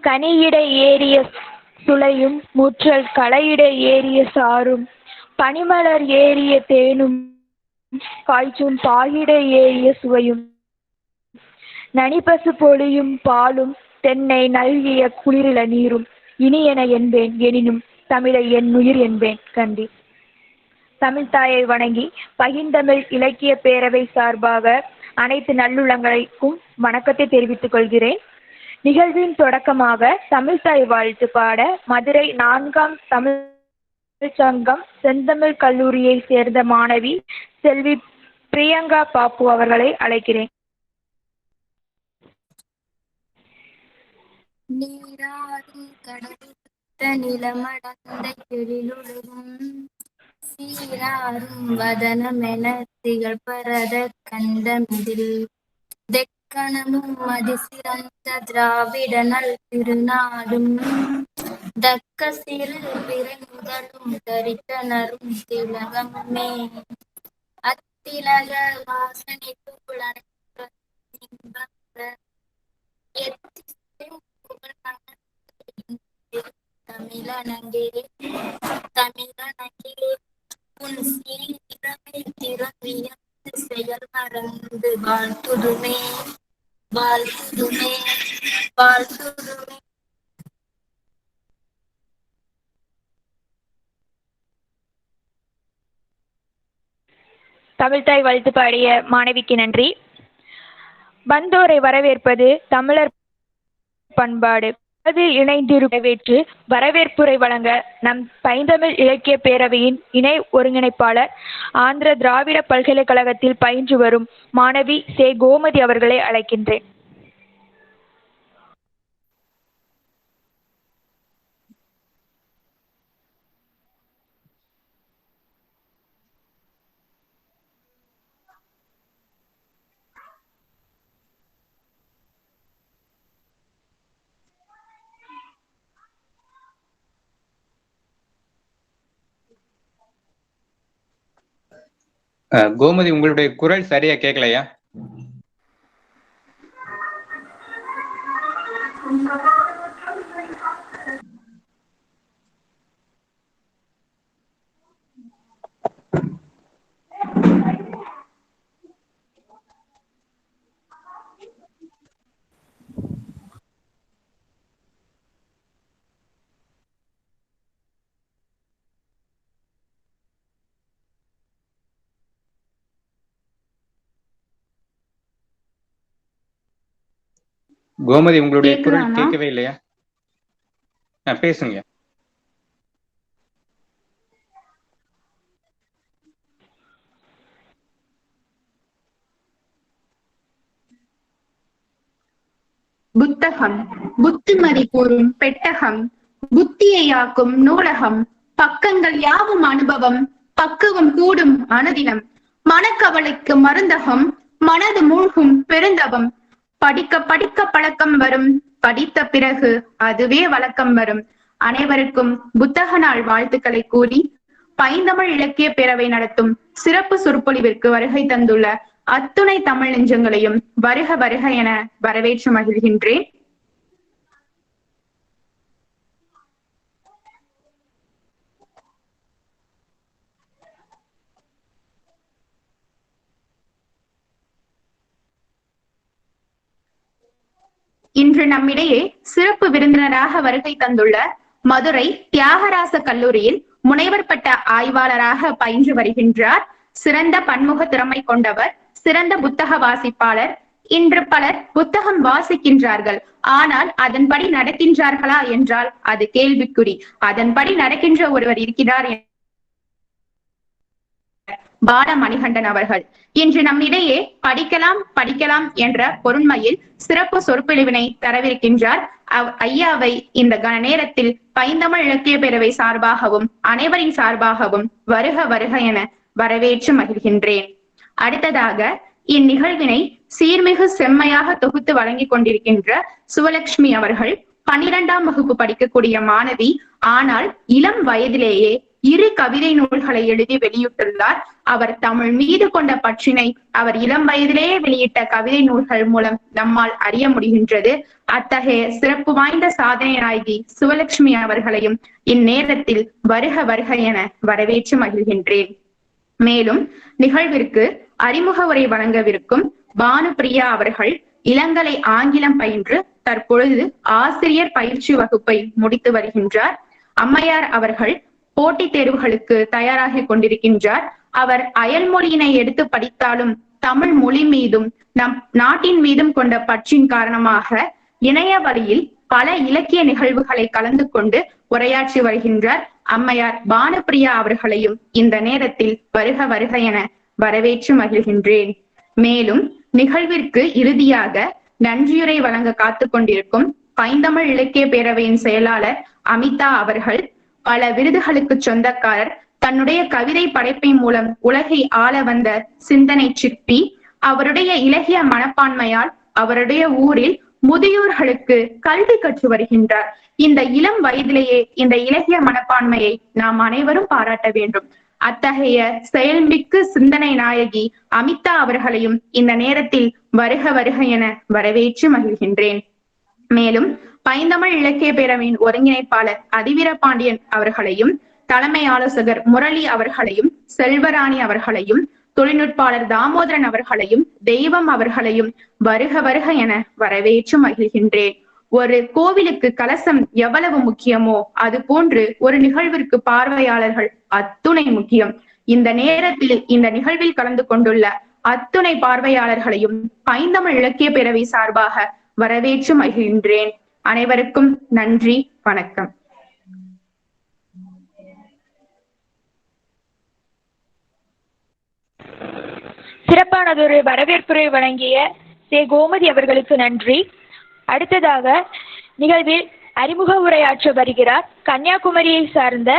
கனியிட ஏறிய சுளையும் முற்றல் களையிட ஏறிய சாறும் பனிமலர் ஏறிய தேனும் காய்ச்சும் பாகிட ஏறிய சுவையும் நனிபசு பொழியும் பாலும் தென்னை நல்கிய குளிரில நீரும் இனியென என்பேன் எனினும் தமிழை என் உயிர் என்பேன் கண்டி. தமிழ்த்தாயை வணங்கி பகிர்ந்தமிழ் இலக்கிய பேரவை சார்பாக அனைத்து நல்லுள்ளங்களுக்கும் வணக்கத்தை தெரிவித்துக் கொள்கிறேன். நிகழ்வின் தொடக்கமாக தமிழ்த்தாய் வாழ்த்து பாட மதுரை 4ஆம் தமிழ் சங்கம் செந்தமிழ் கல்லூரியை சேர்ந்த மாணவி செல்வி பிரியங்கா பாப்பு அவர்களை அழைக்கிறேன். நீராறும் கடலுத்த நிலமடந்த எழிலுலகும் சீராறும் வதனமென திகழ்பரத கண்டமிதில் தெக்கணமும் அதிசிறந்த திராவிட நல் திருநாடும் தக்க சிறு பிறை முதலும் தரித்தனரும் திலகமுமே அத்திலக வாசனை தமிழனங்கே உன் சீரமை திறவியந்து செயல் மறந்து வாழ்த்துதுமே வாழ்த்துதுமே வாழ்த்துதுமே. தமிழ்த்தாய் வாழ்த்து பாடிய மாணவிக்கு நன்றி. வந்தோரை வரவேற்பது தமிழர் பண்பாடு. அதில் இணைந்திருவேற்று வரவேற்புரை வழங்க நம் பைந்தமிழ் இலக்கிய பேரவையின் இணை ஒருங்கிணைப்பாளர் ஆந்திர திராவிட பல்கலைக்கழகத்தில் பயின்று வரும் மாணவி சே கோமதி அவர்களை அழைக்கின்றேன். கோமதி, உங்களுடைய குரல் சரியா கேட்கலையா? கோமதி, உங்களுடைய குரல் கேட்கவே இல்லையா? பேசுங்க. புத்தகம் புத்திமதி கூறும் பெட்டகம், புத்தியையாக்கும் நூலகம், பக்கங்கள் யாவும் அனுபவம், பக்குவம் கூடும் அனுதினம், மனக்கவலைக்கு மருந்தகம், மனது மூழ்கும் பெருந்தவம், படிக்க படிக்க பழக்கம் வரும், படித்த பிறகு அதுவே வழக்கம் வரும். அனைவருக்கும் புத்தக நாள் வாழ்த்துக்களை கூறி பைந்தமிழ் இலக்கிய பேரவை நடத்தும் சிறப்பு சொற்பொழிவிற்கு வருகை தந்துள்ள அத்துணை தமிழ் நெஞ்சங்களையும் வருக வருக என வரவேற்று மகிழ்கின்றேன். இன்று நம்மிடையே சிறப்பு விருந்தினராக வருகை தந்துள்ள மதுரை தியாகராச கல்லூரியில் முனைவர் பட்ட ஆய்வாளராக பயின்று வருகின்றார். சிறந்த பன்முக திறமை கொண்டவர், சிறந்த புத்தக வாசிப்பாளர். இன்று பலர் புத்தகம் வாசிக்கின்றார்கள், ஆனால் அதன்படி நடக்கின்றார்களா என்றால் அது கேள்விக்குறி. அதன்படி நடக்கின்ற ஒருவர் இருக்கிறார், பாலமணிகண்டன் அவர்கள். இன்று நம்மிடையே படிக்கலாம் படிக்கலாம் என்ற பொருண்மையில் சிறப்பு சொற்பொழிவினை தரவிருக்கின்றார். ஐயாவை இந்த கன நேரத்தில் பைந்தமிழ் இலக்கிய பேரவை சார்பாகவும் அனைவரின் சார்பாகவும் வருக வருக என வரவேற்று மகிழ்கின்றேன். அடுத்ததாக இந்நிகழ்வினை சீர்மிகு செம்மையாக தொகுத்து வழங்கிக் கொண்டிருக்கின்ற சுவலட்சுமி அவர்கள் 12ஆம் வகுப்பு படிக்கக்கூடிய மாணவி. ஆனால் இளம் வயதிலேயே இரு கவிதை நூல்களை எழுதி வெளியிட்டுள்ளார். அவர் தமிழ் மீது கொண்ட பற்றினை அவர் இளம் வயதிலேயே வெளியிட்ட கவிதை நூல்கள் மூலம் நம்மால் அறிய முடிகின்றது. அத்தகைய சிறப்பு வாய்ந்த சாதனை நாயகி சிவலட்சுமி அவர்களையும் இந்நேரத்தில் வருக வருக என வரவேற்று மகிழ்கின்றேன். மேலும் நிகழ்விற்கு அறிமுக உரை வழங்கவிருக்கும் பானுப்பிரியா அவர்கள் இளங்கலை ஆங்கிலம் பயின்று தற்பொழுது ஆசிரியர் பயிற்சி வகுப்பை முடித்து வருகின்றார். அம்மையார் அவர்கள் போட்டித் தேர்வுகளுக்கு தயாராகி கொண்டிருக்கின்றார். அவர் அயல்மொழியினை எடுத்து படித்தாலும் தமிழ் மொழி மீதும் நம் நாட்டின் மீதும் கொண்ட பற்றின் காரணமாக இணைய வழியில் பல இலக்கிய நிகழ்வுகளை கலந்து கொண்டு உரையாற்றி வருகின்றார். அம்மையார் பானுப்பிரியா அவர்களையும் இந்த நேரத்தில் வருக வருக என வரவேற்று மகிழ்கின்றேன். மேலும் நிகழ்விற்கு இறுதியாக நன்றியுரை வழங்க காத்து கொண்டிருக்கும் பைந்தமிழ் இலக்கிய பேரவையின் செயலாளர் அமிதா அவர்கள் பல விருதுகளுக்கு சொந்தக்காரர், தன்னுடைய கவிதை படைப்பின் மூலம் உலகை ஆள வந்த சிந்தனை சிற்பி. அவருடைய இலக்கிய மனப்பான்மையால் அவருடைய ஊரில் முதியோர்களுக்கு கல்வி கற்று வருகின்றார். இந்த இளம் வயதிலேயே இந்த இலக்கிய மனப்பான்மையை நாம் அனைவரும் பாராட்ட வேண்டும். அத்தகைய செயல்மிக்கு சிந்தனை நாயகி அமிதா அவர்களையும் இந்த நேரத்தில் வருக வருக என வரவேற்று மகிழ்கின்றேன். மேலும் பைந்தமிழ் இலக்கிய பேரவையின் ஒருங்கிணைப்பாளர் அதிவீரபாண்டியன் அவர்களையும், தலைமை ஆலோசகர் முரளி அவர்களையும், செல்வராணி அவர்களையும், தொழில்நுட்பாளர் தாமோதரன் அவர்களையும், தெய்வம் அவர்களையும் வருக வருக என வரவேற்று மகிழ்கின்றேன். ஒரு கோவிலுக்கு கலசம் எவ்வளவு முக்கியமோ அது போன்று ஒரு நிகழ்விற்கு பார்வையாளர்கள் அத்துணை முக்கியம். இந்த நேரத்தில் இந்த நிகழ்வில் கலந்து கொண்டுள்ள அத்துணை பார்வையாளர்களையும் பைந்தமிழ் இலக்கிய பேரவை சார்பாக வரவேற்று மகிழ்கின்றேன். அனைவருக்கும் நன்றி, வணக்கம். சிறப்பானதொரு வரவேற்புரை வழங்கிய கோமதி அவர்களுக்கு நன்றி. அடுத்ததாக நிகழ்வில் அறிமுக உரையாற்ற வருகிறார் கன்னியாகுமரியை சார்ந்த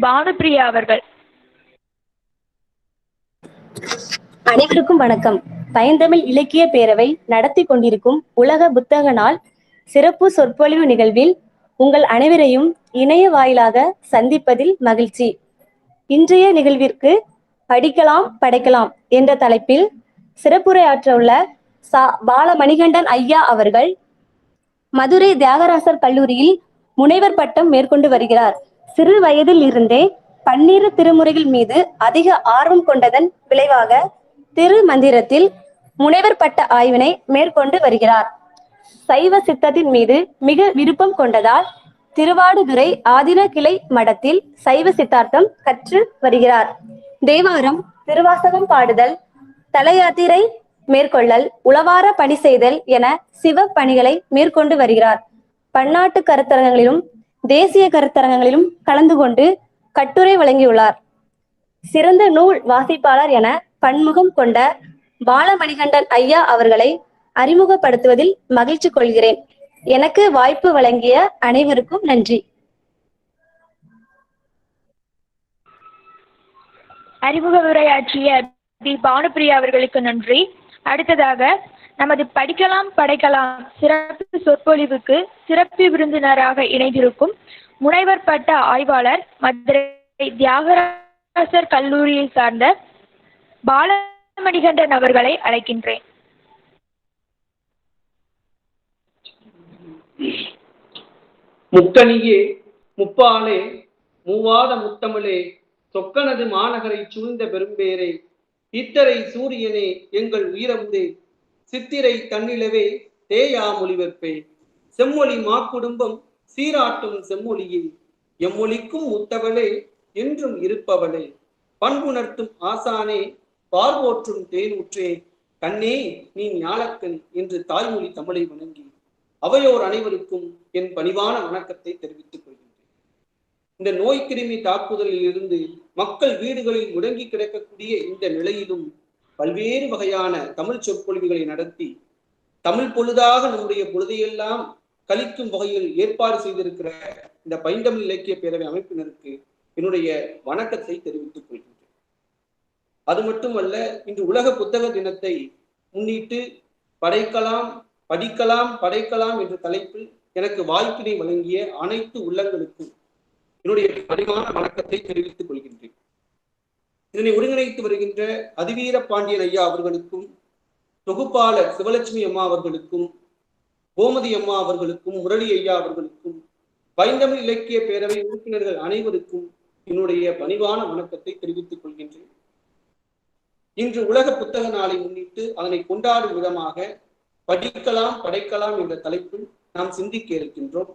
பானுப்பிரியா அவர்கள். அனைவருக்கும் வணக்கம். பைந்தமிழ் இலக்கிய பேரவை நடத்தி கொண்டிருக்கும் உலக புத்தக நாள் சிறப்பு சொற்பொழிவு நிகழ்வில் உங்கள் அனைவரையும் இணைய வாயிலாக சந்திப்பதில் மகிழ்ச்சி. இன்றைய நிகழ்விற்கு படிக்கலாம் படைக்கலாம் என்ற தலைப்பில் சிறப்புரையாற்ற உள்ள பாலமணிகண்டன் ஐயா அவர்கள் மதுரை தியாகராசர் கல்லூரியில் முனைவர் பட்டம் மேற்கொண்டு வருகிறார். சிறு வயதில் இருந்தே பன்னிரு திருமுறைகள் மீது அதிக ஆர்வம் கொண்டதன் விளைவாக திருமந்திரத்தில் முனைவர் பட்ட ஆய்வினை மேற்கொண்டு வருகிறார். சைவ சித்தத்தின் மீது மிக விருப்பம் கொண்டதால் திருவாடுதுறை ஆதின கிளை மடத்தில் சைவ சித்தார்த்தம் கற்று வருகிறார். தேவாரம், திருவாசகம் பாடுதல், தலயாத்திரை மேற்கொள்ளல், உளவார பணி செய்தல் என சிவ பணிகளை மேற்கொண்டு வருகிறார். பன்னாட்டு கருத்தரங்களிலும் தேசிய கருத்தரங்களிலும் கலந்து கொண்டு கட்டுரை வழங்கியுள்ளார். சிறந்த நூல் வாசிப்பாளர் என பன்முகம் கொண்ட பாலமணிகண்டன் ஐயா அவர்களை அறிமுகப்படுத்துவதில் மகிழ்ச்சி கொள்கிறேன். எனக்கு வாய்ப்பு வழங்கிய அனைவருக்கும் நன்றி. அறிமுக உரையாற்றிய பானுப்பிரியா அவர்களுக்கு நன்றி. அடுத்ததாக நமது படிக்கலாம் படைக்கலாம் சிறப்பு சொற்பொழிவுக்கு சிறப்பு விருந்தினராக இணைந்திருக்கும் முனைவர் பட்ட ஆய்வாளர் மதுரை தியாகராசர் கல்லூரியை சார்ந்த பாலமணிகண்டன் அவர்களை அழைக்கின்றேன். முக்கணியே முப்பாலே மூவாத முத்தமிழே சொக்கனது மாநகரை சூழ்ந்த பெரும்பேரே இத்தரை சூரியனே எங்கள் உயிரமுதே சித்திரை தன்னிலவே தேயா மொழிவெற்பே செம்மொழி மாக்குடும்பம் சீராட்டும் செம்மொழியே எம்மொழிக்கும் முத்தவளே என்றும் இருப்பவளே பண்புணர்த்தும் ஆசானே பார்வோற்றும் தேனூற்றே கண்ணே நீ ஞாலக்கண் என்று தாய்மொழி தமிழை வணங்கி அவையோர் அனைவருக்கும் என் பணிவான வணக்கத்தை தெரிவித்துக் கொள்கின்றேன். இந்த நோய் கிருமி தாக்குதலில் இருந்து மக்கள் வீடுகளில் முடங்கி கிடக்கக்கூடிய இந்த நிலையிலும் பல்வேறு வகையான தமிழ் சொற்பொழிவுகளை நடத்தி தமிழ் பொழுதாக நம்முடைய பொழுதையெல்லாம் கழிக்கும் வகையில் ஏற்பாடு செய்திருக்கிற இந்த பைந்தமிழ் இலக்கிய பேரவை அமைப்பினருக்கு என்னுடைய வணக்கத்தை தெரிவித்துக் கொள்கின்றேன். அது மட்டுமல்ல, இன்று உலக புத்தக தினத்தை முன்னிட்டு படைக்கலாம் படிக்கலாம் படைக்கலாம் என்ற தலைப்பில் எனக்கு வாய்ப்பினை வழங்கிய அனைத்து உள்ளங்களுக்கும் என்னுடைய பரிவான வணக்கத்தை தெரிவித்துக் கொள்கின்றேன். இதனை ஒருங்கிணைத்து வருகின்ற அதிவீர பாண்டியன் ஐயா அவர்களுக்கும், தொகுப்பாளர் சிவலட்சுமி அம்மா அவர்களுக்கும், கோமதி அம்மா அவர்களுக்கும், முரளி ஐயா அவர்களுக்கும், பைந்தமிழ் இலக்கிய பேரவை உறுப்பினர்கள் அனைவருக்கும் என்னுடைய பணிவான வணக்கத்தை தெரிவித்துக் கொள்கின்றேன். இன்று உலக புத்தக நாளை முன்னிட்டு அதனை கொண்டாடும் விதமாக படிக்கலாம் படைக்கலாம் என்ற தலைப்பில் நாம் சிந்திக்க இருக்கின்றோம்.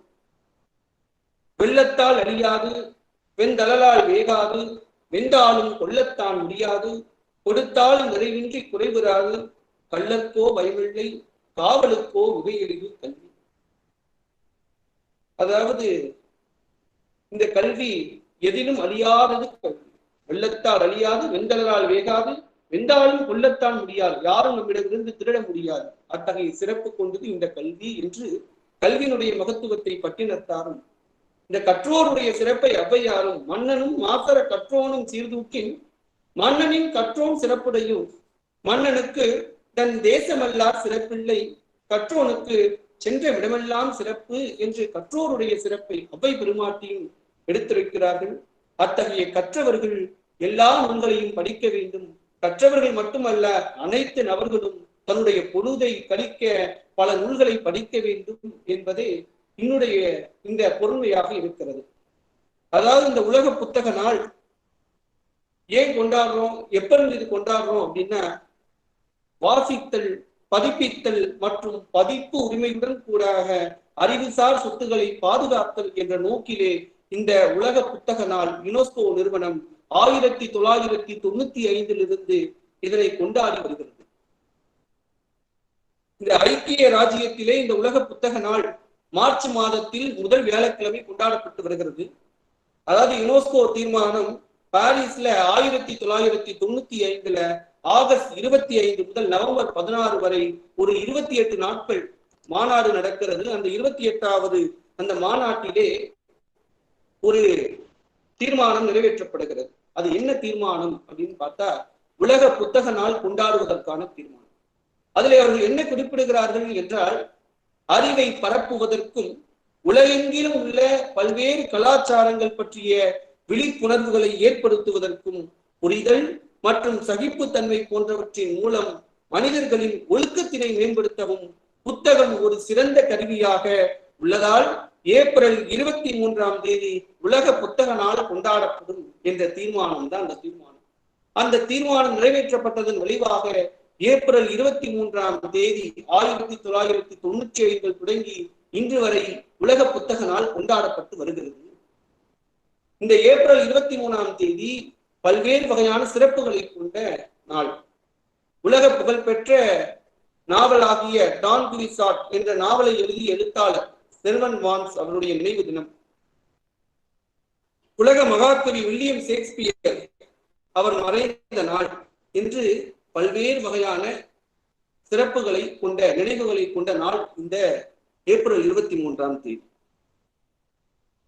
வெள்ளத்தால் அழியாது, வெண்தளலால் வேகாது, வெந்தாலும் கொள்ளத்தான் முடியாது, கொடுத்தாலும் நிறைவின்றி குறைவுறாது, கள்ளற்கோ பயமில்லை, காவலுக்கோ மிகையெளிவு கல்வி. அதாவது இந்த கல்வி எதிலும் அழியாதது கல்வி. வெள்ளத்தால் அழியாது, வெண்தளலால் வேகாது, வெந்தாலும் கொள்ளத்தான் முடியாது, யாரும் நம்மிடமிருந்து திருட முடியாது, அத்தகைய சிறப்பு கொண்டது இந்த கல்வி என்று கல்வியினுடைய மகத்துவத்தை பட்டினத்தாரும், இந்த கற்றோருடைய சிறப்பை ஔவையாரும், மன்னனும் மாசற கற்றோனும் சீர்தூக்கின் மன்னனின் கற்றோன் சிறப்புடையும், மன்னனுக்கு தன் தேசமல்லார் சிறப்பில்லை, கற்றோனுக்கு சென்ற விடமெல்லாம் சிறப்பு என்று கற்றோருடைய சிறப்பை ஔவை பெருமாட்டியும் எடுத்திருக்கிறார்கள். அத்தகைய கற்றவர்கள் எல்லா நூல்களையும் படிக்க வேண்டும். கற்றவர்கள் மட்டுமல்ல, அனைத்து நபர்களும் தன்னுடைய பொழுதை கழிக்க பல நூல்களை படிக்க வேண்டும் என்பதே என்னுடைய இந்த பொறுமையாக இருக்கிறது. அதாவது இந்த உலக புத்தக நாள் ஏன் கொண்டாடுறோம், எப்ப இது கொண்டாடுறோம் அப்படின்னா, வாசித்தல், பதிப்பித்தல் மற்றும் பதிப்பு உரிமையுடன் கூடாக அறிவுசார் சொத்துக்களை பாதுகாத்தல் என்ற நோக்கிலே இந்த உலக புத்தக நாள் யுனெஸ்கோ நிறுவனம் 1995 இதனை கொண்டாடி வருகிறது. இந்த ஐக்கிய ராஜ்யத்திலே இந்த உலக புத்தக நாள் மார்ச் மாதத்தில் முதல் வியாழக்கிழமை கொண்டாடப்பட்டு வருகிறது. அதாவது யுனெஸ்கோ தீர்மானம் பாரிஸ்ல 1995 ஆகஸ்ட் 25 முதல் நவம்பர் 16 வரை ஒரு 28 நாட்கள் மாநாடு நடக்கிறது. அந்த 28வது அந்த மாநாட்டிலே ஒரு தீர்மானம் நிறைவேற்றப்படுகிறது. அது என்ன தீர்மானம் அப்படின்னு பார்த்தா, உலக புத்தக நாள் கொண்டாடுவதற்கான தீர்மானம். அதில் அவர்கள் என்ன குறிப்பிடுகிறார்கள் என்றால், அறிவை பரப்புவதற்கும் உலகெங்கிலும் உள்ள பல்வேறு கலாச்சாரங்கள் பற்றிய விழிப்புணர்வுகளை ஏற்படுத்துவதற்கும் புரிதல் மற்றும் சகிப்புத்தன்மை போன்றவற்றின் மூலம் மனிதர்களின் ஒழுக்கத்தினை மேம்படுத்தவும் புத்தகம் ஒரு சிறந்த கருவியாக உள்ளதால் ஏப்ரல் 23 உலக புத்தக நாள் கொண்டாடப்படும் என்ற தீர்மானம் தான் அந்த தீர்மானம். அந்த தீர்மானம் நிறைவேற்றப்பட்டதன் விளைவாக ஏப்ரல் 23 1995 தொடங்கி இன்று வரை உலக புத்தக நாள் கொண்டாடப்பட்டு வருகிறது. இந்த ஏப்ரல் 23 பல்வேறு வகையான சிறப்புகளை கொண்ட நாள். உலக புகழ்பெற்ற நாவலாகிய டான் குயிசாட் என்ற நாவலை எழுதிய எழுத்தாளர் செல்வன் வான்ஸ் அவருடைய நினைவு தினம். உலக மகாகவி வில்லியம் ஷேக்ஸ்பியர் அவர் மறைந்த நாள் என்று பல்வேறு வகையான சிறப்புகளை கொண்ட நினைவுகளை கொண்ட நாள் இந்த ஏப்ரல் 23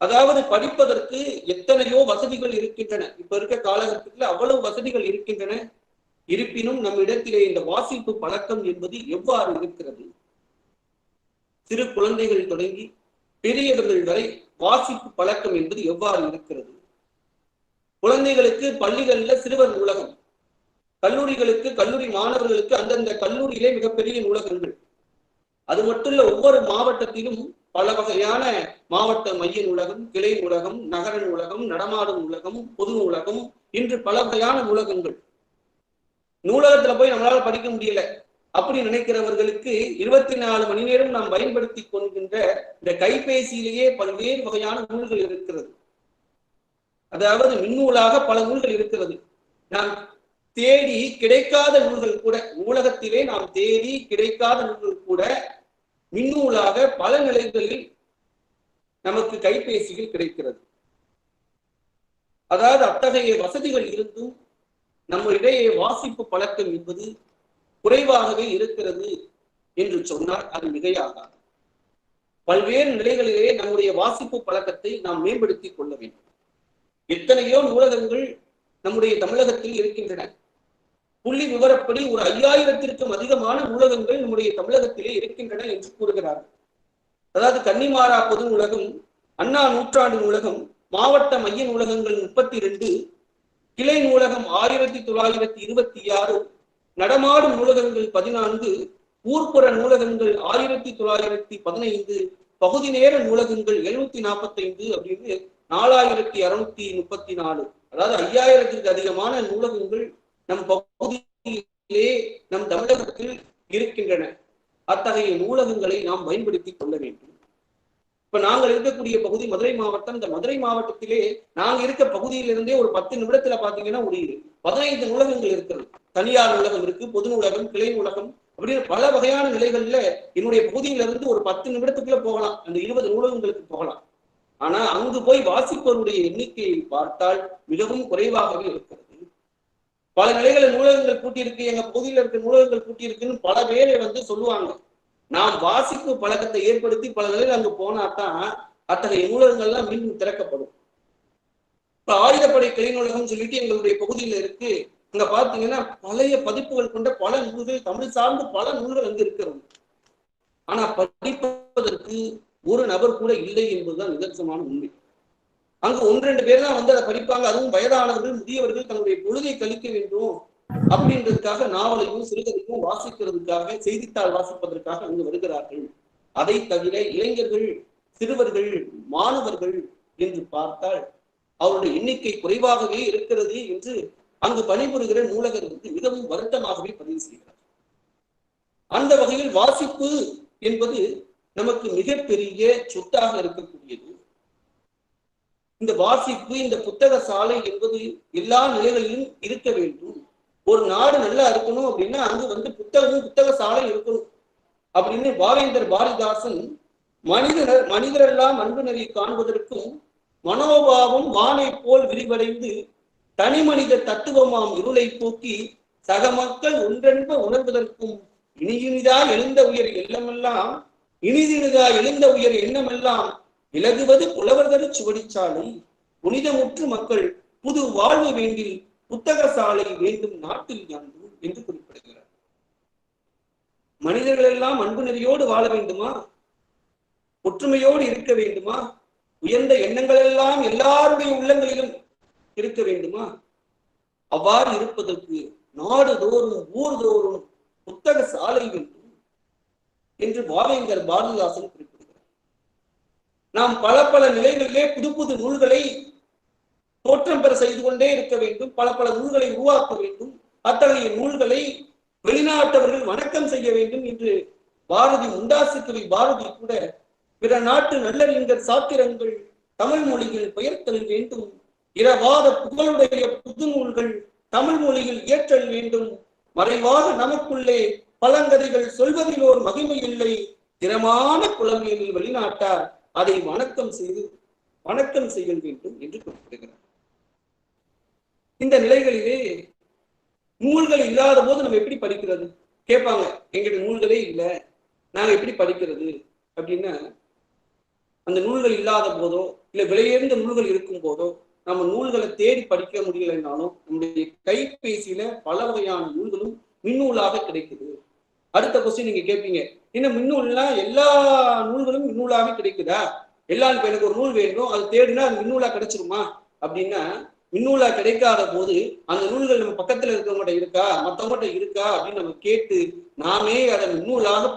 அதாவது படிப்பதற்கு எத்தனையோ வசதிகள் இருக்கின்றன. இப்ப இருக்க காலகட்டத்தில் அவ்வளவு வசதிகள் இருக்கின்றன. இருப்பினும் நம்மிடத்திலே இந்த வாசிப்பு பழக்கம் என்பது எவ்வாறு இருக்கிறது? சிறு குழந்தைகள் தொடங்கி பெரியவர்கள் வரை வாசிப்பு பழக்கம் என்பது எவ்வாறு இருக்கிறது? குழந்தைகளுக்கு பள்ளிகள்ல சிறுவர் நூலகம், கல்லூரிகளுக்கு கல்லூரி மாணவர்களுக்கு அந்தந்த கல்லூரியிலே மிகப்பெரிய நூலகங்கள். அது மட்டும் இல்ல, ஒவ்வொரு மாவட்டத்திலும் பல வகையான மாவட்ட மைய நூலகம், கிளை நூலகம், நகர நூலகம், நடமாடும் நூலகம், பொது நூலகம், இன்று பல வகையான நூலகங்கள். நூலகத்துல போய் நம்மளால படிக்க முடியல அப்படி நினைக்கிறவர்களுக்கு 24 மணி நேரம் நாம் பயன்படுத்தி கொள்கின்ற இந்த கைபேசியிலேயே பல்வேறு வகையான நூல்கள் இருக்கிறது. அதாவது மின்னூலாக பல நூல்கள் இருக்கிறது. நாம் தேடி கிடைக்காத நூல்கள் கூட, நூலகத்திலே நாம் தேடி கிடைக்காத நூல்கள் கூட மின்னூலாக பல நிலைகளில் நமக்கு கைபேசியில் கிடைக்கிறது. அதாவது அத்தகைய வசதிகள் இருந்தும் நம்மிடையே வாசிப்பு பழக்கம் என்பது குறைவாகவே இருக்கிறது என்று சொன்னால் அது மிகையாகாது. பல்வேறு நிலைகளிலே நம்முடைய வாசிப்பு பழக்கத்தை நாம் மேம்படுத்திக் கொள்ள வேண்டும். எத்தனையோ நூலகங்கள் நம்முடைய தமிழகத்தில் இருக்கின்றன. புள்ளி விவரப்படி ஒரு 5000த்திற்கும் அதிகமான நூலகங்கள் நம்முடைய தமிழகத்திலே இருக்கின்றன என்று கூறுகிறார்கள். அதாவது கன்னிமாரா பொது நூலகம், அண்ணா நூற்றாண்டு நூலகம், மாவட்ட மைய நூலகங்கள் 32, கிளை நூலகம் 1926, நடமாடும் நூலகங்கள் 14, ஊர்ப்புற நூலகங்கள் 1915, பகுதி நேர நூலகங்கள் 745 அப்படின்னு 4634. அதாவது 5000க்கு அதிகமான நூலகங்கள் நம் பகுதியிலே நம் தமிழகத்தில் இருக்கின்றன. அத்தகைய நூலகங்களை நாம் பயன்படுத்திக் கொள்ள வேண்டும். இப்ப நாங்கள் இருக்கக்கூடிய பகுதி மதுரை மாவட்டம். இந்த மதுரை மாவட்டத்திலே நாங்க இருக்க பகுதியிலிருந்தே ஒரு 10 நிமிடத்துல பாத்தீங்கன்னா ஒரு 15 நூலகங்கள் இருக்கிறது. தனியார் நூலகம் இருக்கு, பொது நூலகம், கிளை நூலகம் அப்படின்னு பல வகையான நிலைகள்ல என்னுடைய பகுதியிலிருந்து ஒரு 10 நிமிடத்துக்குள்ள போகலாம், அந்த 20 நூலகங்களுக்கு போகலாம். ஆனா அங்கு போய் வாசிப்பவருடைய எண்ணிக்கையை பார்த்தால் மிகவும் குறைவாகவே இருக்கிறது. பல நிலைகளில் நூலகங்கள் கூட்டியிருக்கு, எங்க பகுதியில் இருக்க நூலகங்கள் கூட்டியிருக்குன்னு பல பேரை சொல்லுவாங்க. நாம் வாசிப்பு பழக்கத்தை ஏற்படுத்தி பல நிலையில் அங்கு போனாதான் அத்தகைய நூலகங்கள்லாம் மீண்டும் திறக்கப்படும். இப்ப ஆயுதப்படை கிளை நூலகம் சொல்லிட்டு எங்களுடைய பகுதியில இருக்கு. அங்க பாத்தீங்கன்னா பழைய பதிப்புகள் கொண்ட பல நூல்கள், தமிழ் சார்ந்து பல நூல்கள் அங்கு இருக்கிறது. ஆனா படிப்பதற்கு ஒரு நபர் கூட இல்லை என்பதுதான் நிதர்சனமான உண்மை. அங்கு 1-2 பேர் தான் அதை படிப்பாங்க. அதுவும் வயதானவர்கள், முதியவர்கள் தங்களுடைய பொழுதை கழிக்க வேண்டும் அப்படின்றதுக்காக நாவலையும் சிறுகதையும் வாசிக்கிறதுக்காக, செய்தித்தாள் வாசிப்பதற்காக அங்கு வருகிறார்கள். அதை தவிர இளைஞர்கள், சிறுவர்கள், மாணவர்கள் என்று பார்த்தால் அவருடைய எண்ணிக்கை குறைவாகவே இருக்கிறது என்று அங்கு பணிபுரிகிற நூலகர் மிகவும் வருத்தமாகவே பதிவு செய்கிறார். அந்த வகையில் வாசிப்பு என்பது நமக்கு மிகப்பெரிய சொத்தாக இருக்கக்கூடியது. இந்த வாசிப்பு, இந்த புத்தக சாலை என்பது எல்லா நிலைகளிலும் இருக்க வேண்டும். ஒரு நாடு நல்லா இருக்கணும் அப்படின்னா அங்கு புத்தக சாலை இருக்கணும் அப்படின்னு பாவேந்தர் பாரதிதாசன் மனிதரெல்லாம் அன்பு நெறி காண்பதற்கும் மனோபாவம் வானை போல் விரிவடைந்து தனி மனித தத்துவமாம் இருளை போக்கி சக மக்கள் ஒன்றென்ப உணர்வதற்கும் இனியினிதா எழுந்த உயர் எண்ணமெல்லாம் விலகுவது புலவர்தரு சுவடிச்சாலை புனிதமுற்று மக்கள் புது வாழ்வு வேண்டில் புத்தக சாலை வேண்டும் நாட்டில் யாண்டும் என்று குறிப்பிடுகிறார். மனிதர்கள் எல்லாம் அன்பு நெறியோடு வாழ வேண்டுமா? ஒற்றுமையோடு இருக்க வேண்டுமா? உயர்ந்த எண்ணங்கள் எல்லாம் எல்லாருடைய உள்ளங்களிலும் இருக்க வேண்டுமா? அவ்வாறு இருப்பதற்கு நாடுதோறும் ஊர்தோறும் புத்தக சாலை வேண்டும் என்று பாவேந்தர் பாரதிதாசன் குறிப்பிடுகிறார். நாம் பல நிலைகளிலே புது புது நூல்களை தோற்றம் பெற செய்து கொண்டே இருக்க வேண்டும். பல நூல்களை உருவாக்க வேண்டும். அத்தகைய நூல்களை வெளிநாட்டவர்கள் வணக்கம் செய்ய வேண்டும் என்று முண்டாசு கவி பாரதி கூட பிற நாட்டு நல்லறிஞர் சாத்திரங்கள் தமிழ் மொழியில் பெயர்த்தல் வேண்டும். இரவாத புகழுடைய புது நூல்கள் தமிழ் மொழியில் இயற்றல் வேண்டும். மறைவாக நமக்குள்ளே பழங்கதைகள் சொல்வதில் ஒரு மகிமை இல்லை. திறமான புலமையில் வெளிநாட்டார் அதை வணக்கம் செய்ய வேண்டும் என்று குறிப்பிடுகிறார். இந்த நிலைகளிலே நூல்கள் இல்லாத போது நம்ம எப்படி படிக்கிறது கேட்பாங்க. எங்கிட்ட நூல்களே இல்லை, நாங்க எப்படி படிக்கிறது அப்படின்னா, அந்த நூல்கள் இல்லாத போதோ இல்ல விலையுயர்ந்த நூல்கள் இருக்கும் போதோ நம்ம நூல்களை தேடி படிக்க முடியலைன்னாலும் நம்முடைய கைபேசியில பல வகையான நூல்களும் மின்னூலாக கிடைக்குது. அடுத்த கொஸ்டின் நீங்க கேட்பீங்க, என்ன மின்னூல்லாம் எல்லா நூல்களும் மின்னூலாவே கிடைக்குதா? எல்லாரும் எனக்கு ஒரு நூல் வேணும், அது தேடினா அது மின்னூலா கிடைச்சிருமா அப்படின்னா, மின்னூலா கிடைக்காத போது அந்த நூல்கள் நம்ம பக்கத்துல இருக்கவங்ககிட்ட இருக்கா, மற்றவங்ககிட்ட இருக்கா அப்படின்னு நம்ம கேட்டு நாமே அதை மின்னூலாக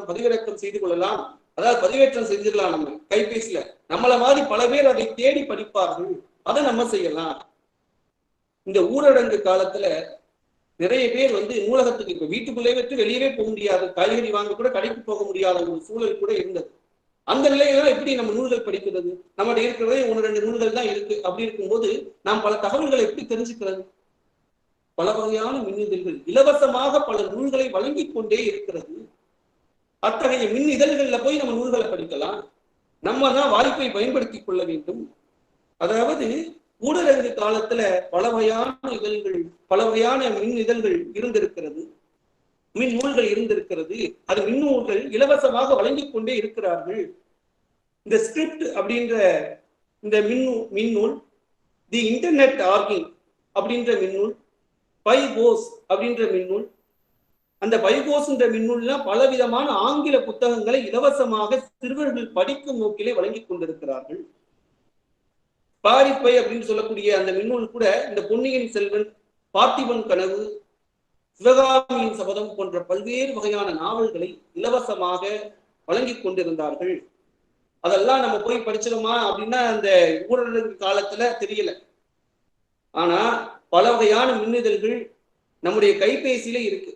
பதிவிறக்கம் செய்து கொள்ளலாம். அதாவது பதிவேற்றம் செஞ்சிடலாம். நம்ம கைபேசியில நம்மள மாதிரி பல பேர் அதை தேடி படிப்பார்கள். அதை நம்ம செய்யலாம். இந்த ஊரடங்கு காலத்துல நிறைய பேர் நூலகத்துக்கு இப்ப வீட்டுக்குள்ளே வச்சு வெளியவே போக முடியாது, காய்கறி வாங்க கூட கடைக்கு போக முடியாத ஒரு சூழல் கூட இருந்தது. அந்த நிலையில எப்படி நம்ம நூல்கள் படிக்கிறது? நம்மகிட்ட இருக்கிறதே 1-2 நூல்கள் தான் இருக்கு. அப்படி இருக்கும்போது நாம் பல தகவல்களை எப்படி தெரிஞ்சுக்கிறது? பல வகையான மின்னிதழ்கள் இலவசமாக பல நூல்களை வழங்கி கொண்டே இருக்கிறது. அத்தகைய மின் இதழ்கள்ல போய் நம்ம நூல்களை படிக்கலாம். நம்ம தான் வாய்ப்பை பயன்படுத்தி கொள்ள வேண்டும். அதாவது ஊரடங்கு காலத்துல பல வகையான மின் இதழ்கள் இருந்திருக்கிறது, மின் நூல்கள் இருந்திருக்கிறது. அது மின் நூல்கள் இலவசமாக வழங்கி கொண்டே இருக்கிறார்கள். இந்த ஸ்கிரிப்ட் அப்படின்ற இந்த மின்னூல், தி இன்டர்நெட் ஆர்கிங் அப்படின்ற மின்னூல், பைகோஸ் அப்படின்ற மின்னூல், அந்த பைகோஸ் என்ற மின்னூல்லாம் பலவிதமான ஆங்கில புத்தகங்களை இலவசமாக சிறுவர்கள் படிக்கும் நோக்கிலே வழங்கி கொண்டிருக்கிறார்கள். பாரிப்பை அப்படின்னு சொல்லக்கூடிய அந்த மின்னூல் கூட இந்த பொன்னியின் செல்வன், பார்த்திபன் கனவு, சிவகாமியின் சபதம் போன்ற பல்வேறு வகையான நாவல்களை இலவசமாக வழங்கி கொண்டிருந்தார்கள். அதெல்லாம் நம்ம போய் படிச்சிடோமா அப்படின்னா அந்த ஊரடங்கு காலத்துல தெரியல. ஆனா பல வகையான மின்னிதழ்கள் நம்முடைய கைபேசியில இருக்கு.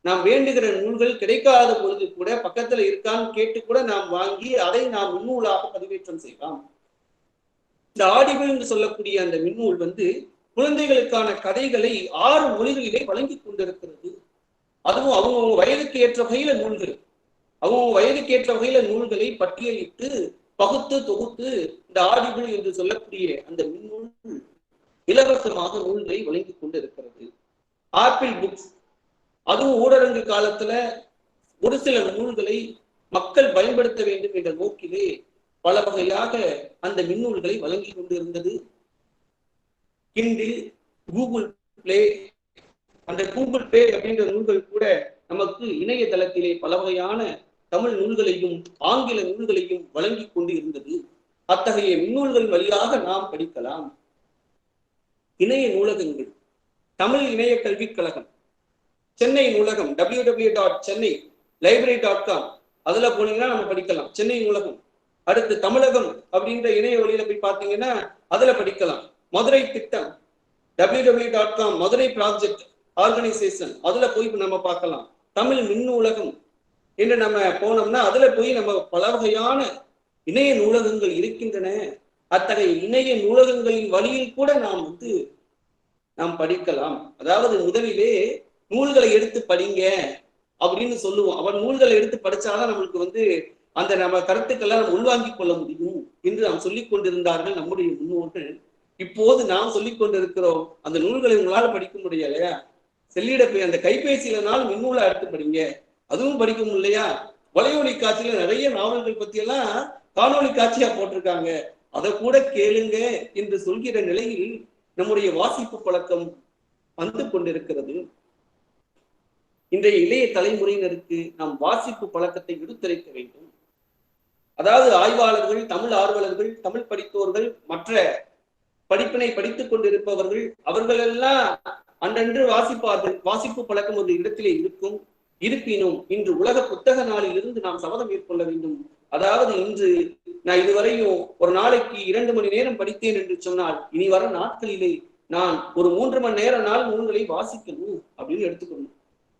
நாம் வேண்டுகிற நூல்கள் கிடைக்காத பொழுது கூட பக்கத்துல இருக்கான்னு கேட்டு கூட நாம் வாங்கி அதை நாம் மின்னூலாக பதிவேற்றம் செய்யலாம். இந்த ஆடிபிள் என்று சொல்லக்கூடிய அந்த மின்னூல் குழந்தைகளுக்கான கதைகளை 6 மொழிகளிலே வழங்கி கொண்டிருக்கிறது. அதுவும் அவங்கவுங்க வயதுக்கு ஏற்ற வகையில நூல்கள், அவங்கவுங்க வயதுக்கு ஏற்ற வகையில நூல்களை பட்டியலிட்டு பகுத்து தொகுத்து இந்த ஆடிபிள் என்று சொல்லக்கூடிய அந்த மின்னூல் இலவசமாக நூல்களை வழங்கி கொண்டிருக்கிறது. ஆப்பிள் புக்ஸ், அதுவும் ஊரடங்கு காலத்துல ஒரு சில நூல்களை மக்கள் பயன்படுத்த வேண்டும் என்ற நோக்கிலே பல வகையாக அந்த மின்னூல்களை வழங்கி கொண்டிருந்தது. கிண்டில், கூகுள் பிளே, அந்த கூகுள் பிளே அப்படின்ற நூல்கள் கூட நமக்கு இணையதளத்திலே பல வகையான தமிழ் நூல்களையும் ஆங்கில நூல்களையும் வழங்கி கொண்டு இருந்தது. அத்தகைய மின்னூல்கள் வழியாக நாம் படிக்கலாம். இணைய நூலகங்கள், தமிழ் இணைய கல்விக் கழகம், சென்னை நூலகம் www.chennai.library.com, அதுல போனீங்கன்னா நம்ம படிக்கலாம். சென்னை நூலகம். அடுத்து தமிழகம் அப்படின்ற இணைய வழியில போய் பார்த்தீங்கன்னா அதுல படிக்கலாம். மதுரை திட்டம் www.com, மதுரை ப்ராஜெக்ட் ஆர்கனைசேஷன், அதுல போய் நம்ம பார்க்கலாம். தமிழ் மின் நூலகம் என்று நம்ம போனோம்னா அதுல போய் நம்ம பல வகையான இணைய நூலகங்கள் இருக்கின்றன. அத்தகைய இணைய நூலகங்களின் வழியில் கூட நாம் படிக்கலாம். அதாவது முதலிலே நூல்களை எடுத்து படிங்க அப்படின்னு சொல்லுவோம். அவன் நூல்களை எடுத்து படிச்சாதான் நம்மளுக்கு அந்த நம்ம கருத்துக்களை நம்ம உள்வாங்கிக் கொள்ள முடியும் என்று நாம் சொல்லிக் கொண்டிருந்தார்கள் நம்முடைய முன்னோர்கள். இப்போது நாம் சொல்லிக் கொண்டிருக்கிறோம், அந்த நூல்களை உங்களால் படிக்க முடியலையா, செல்லிட போய் அந்த கைபேசியிலனாலும் மின்னூலை எடுத்து படிங்க, அதுவும் படிக்க முடியலையா, வலையொலி காட்சியில நிறைய நாவல்கள் பத்தி எல்லாம் காணொலி காட்சியா போட்டிருக்காங்க, அதை கூட கேளுங்க என்று சொல்கிற நிலையில் நம்முடைய வாசிப்பு பழக்கம் வந்து கொண்டிருக்கிறது. இன்றைய இளைய தலைமுறையினருக்கு நாம் வாசிப்பு பழக்கத்தை விடுத்துரைக்க வேண்டும். அதாவது ஆய்வாளர்கள், தமிழ் ஆர்வலர்கள், தமிழ் படித்தோர்கள், மற்ற படிப்பினை படித்துக் கொண்டிருப்பவர்கள் அவர்களெல்லாம் அன்றன்று வாசிப்பார்கள். வாசிப்பு பழக்கம் ஒரு இடத்திலே இருக்கும். இருப்பினும் இன்று உலக புத்தக நாளில் இருந்து நாம் சபதம் மேற்கொள்ள வேண்டும். அதாவது இன்று நான் இதுவரையும் ஒரு நாளைக்கு 2 மணி நேரம் படித்தேன் என்று சொன்னால் இனி வர நாட்களிலே நான் ஒரு 3 மணி நேர நூல்களை வாசிக்கணும் அப்படின்னு எடுத்துக்கணும்.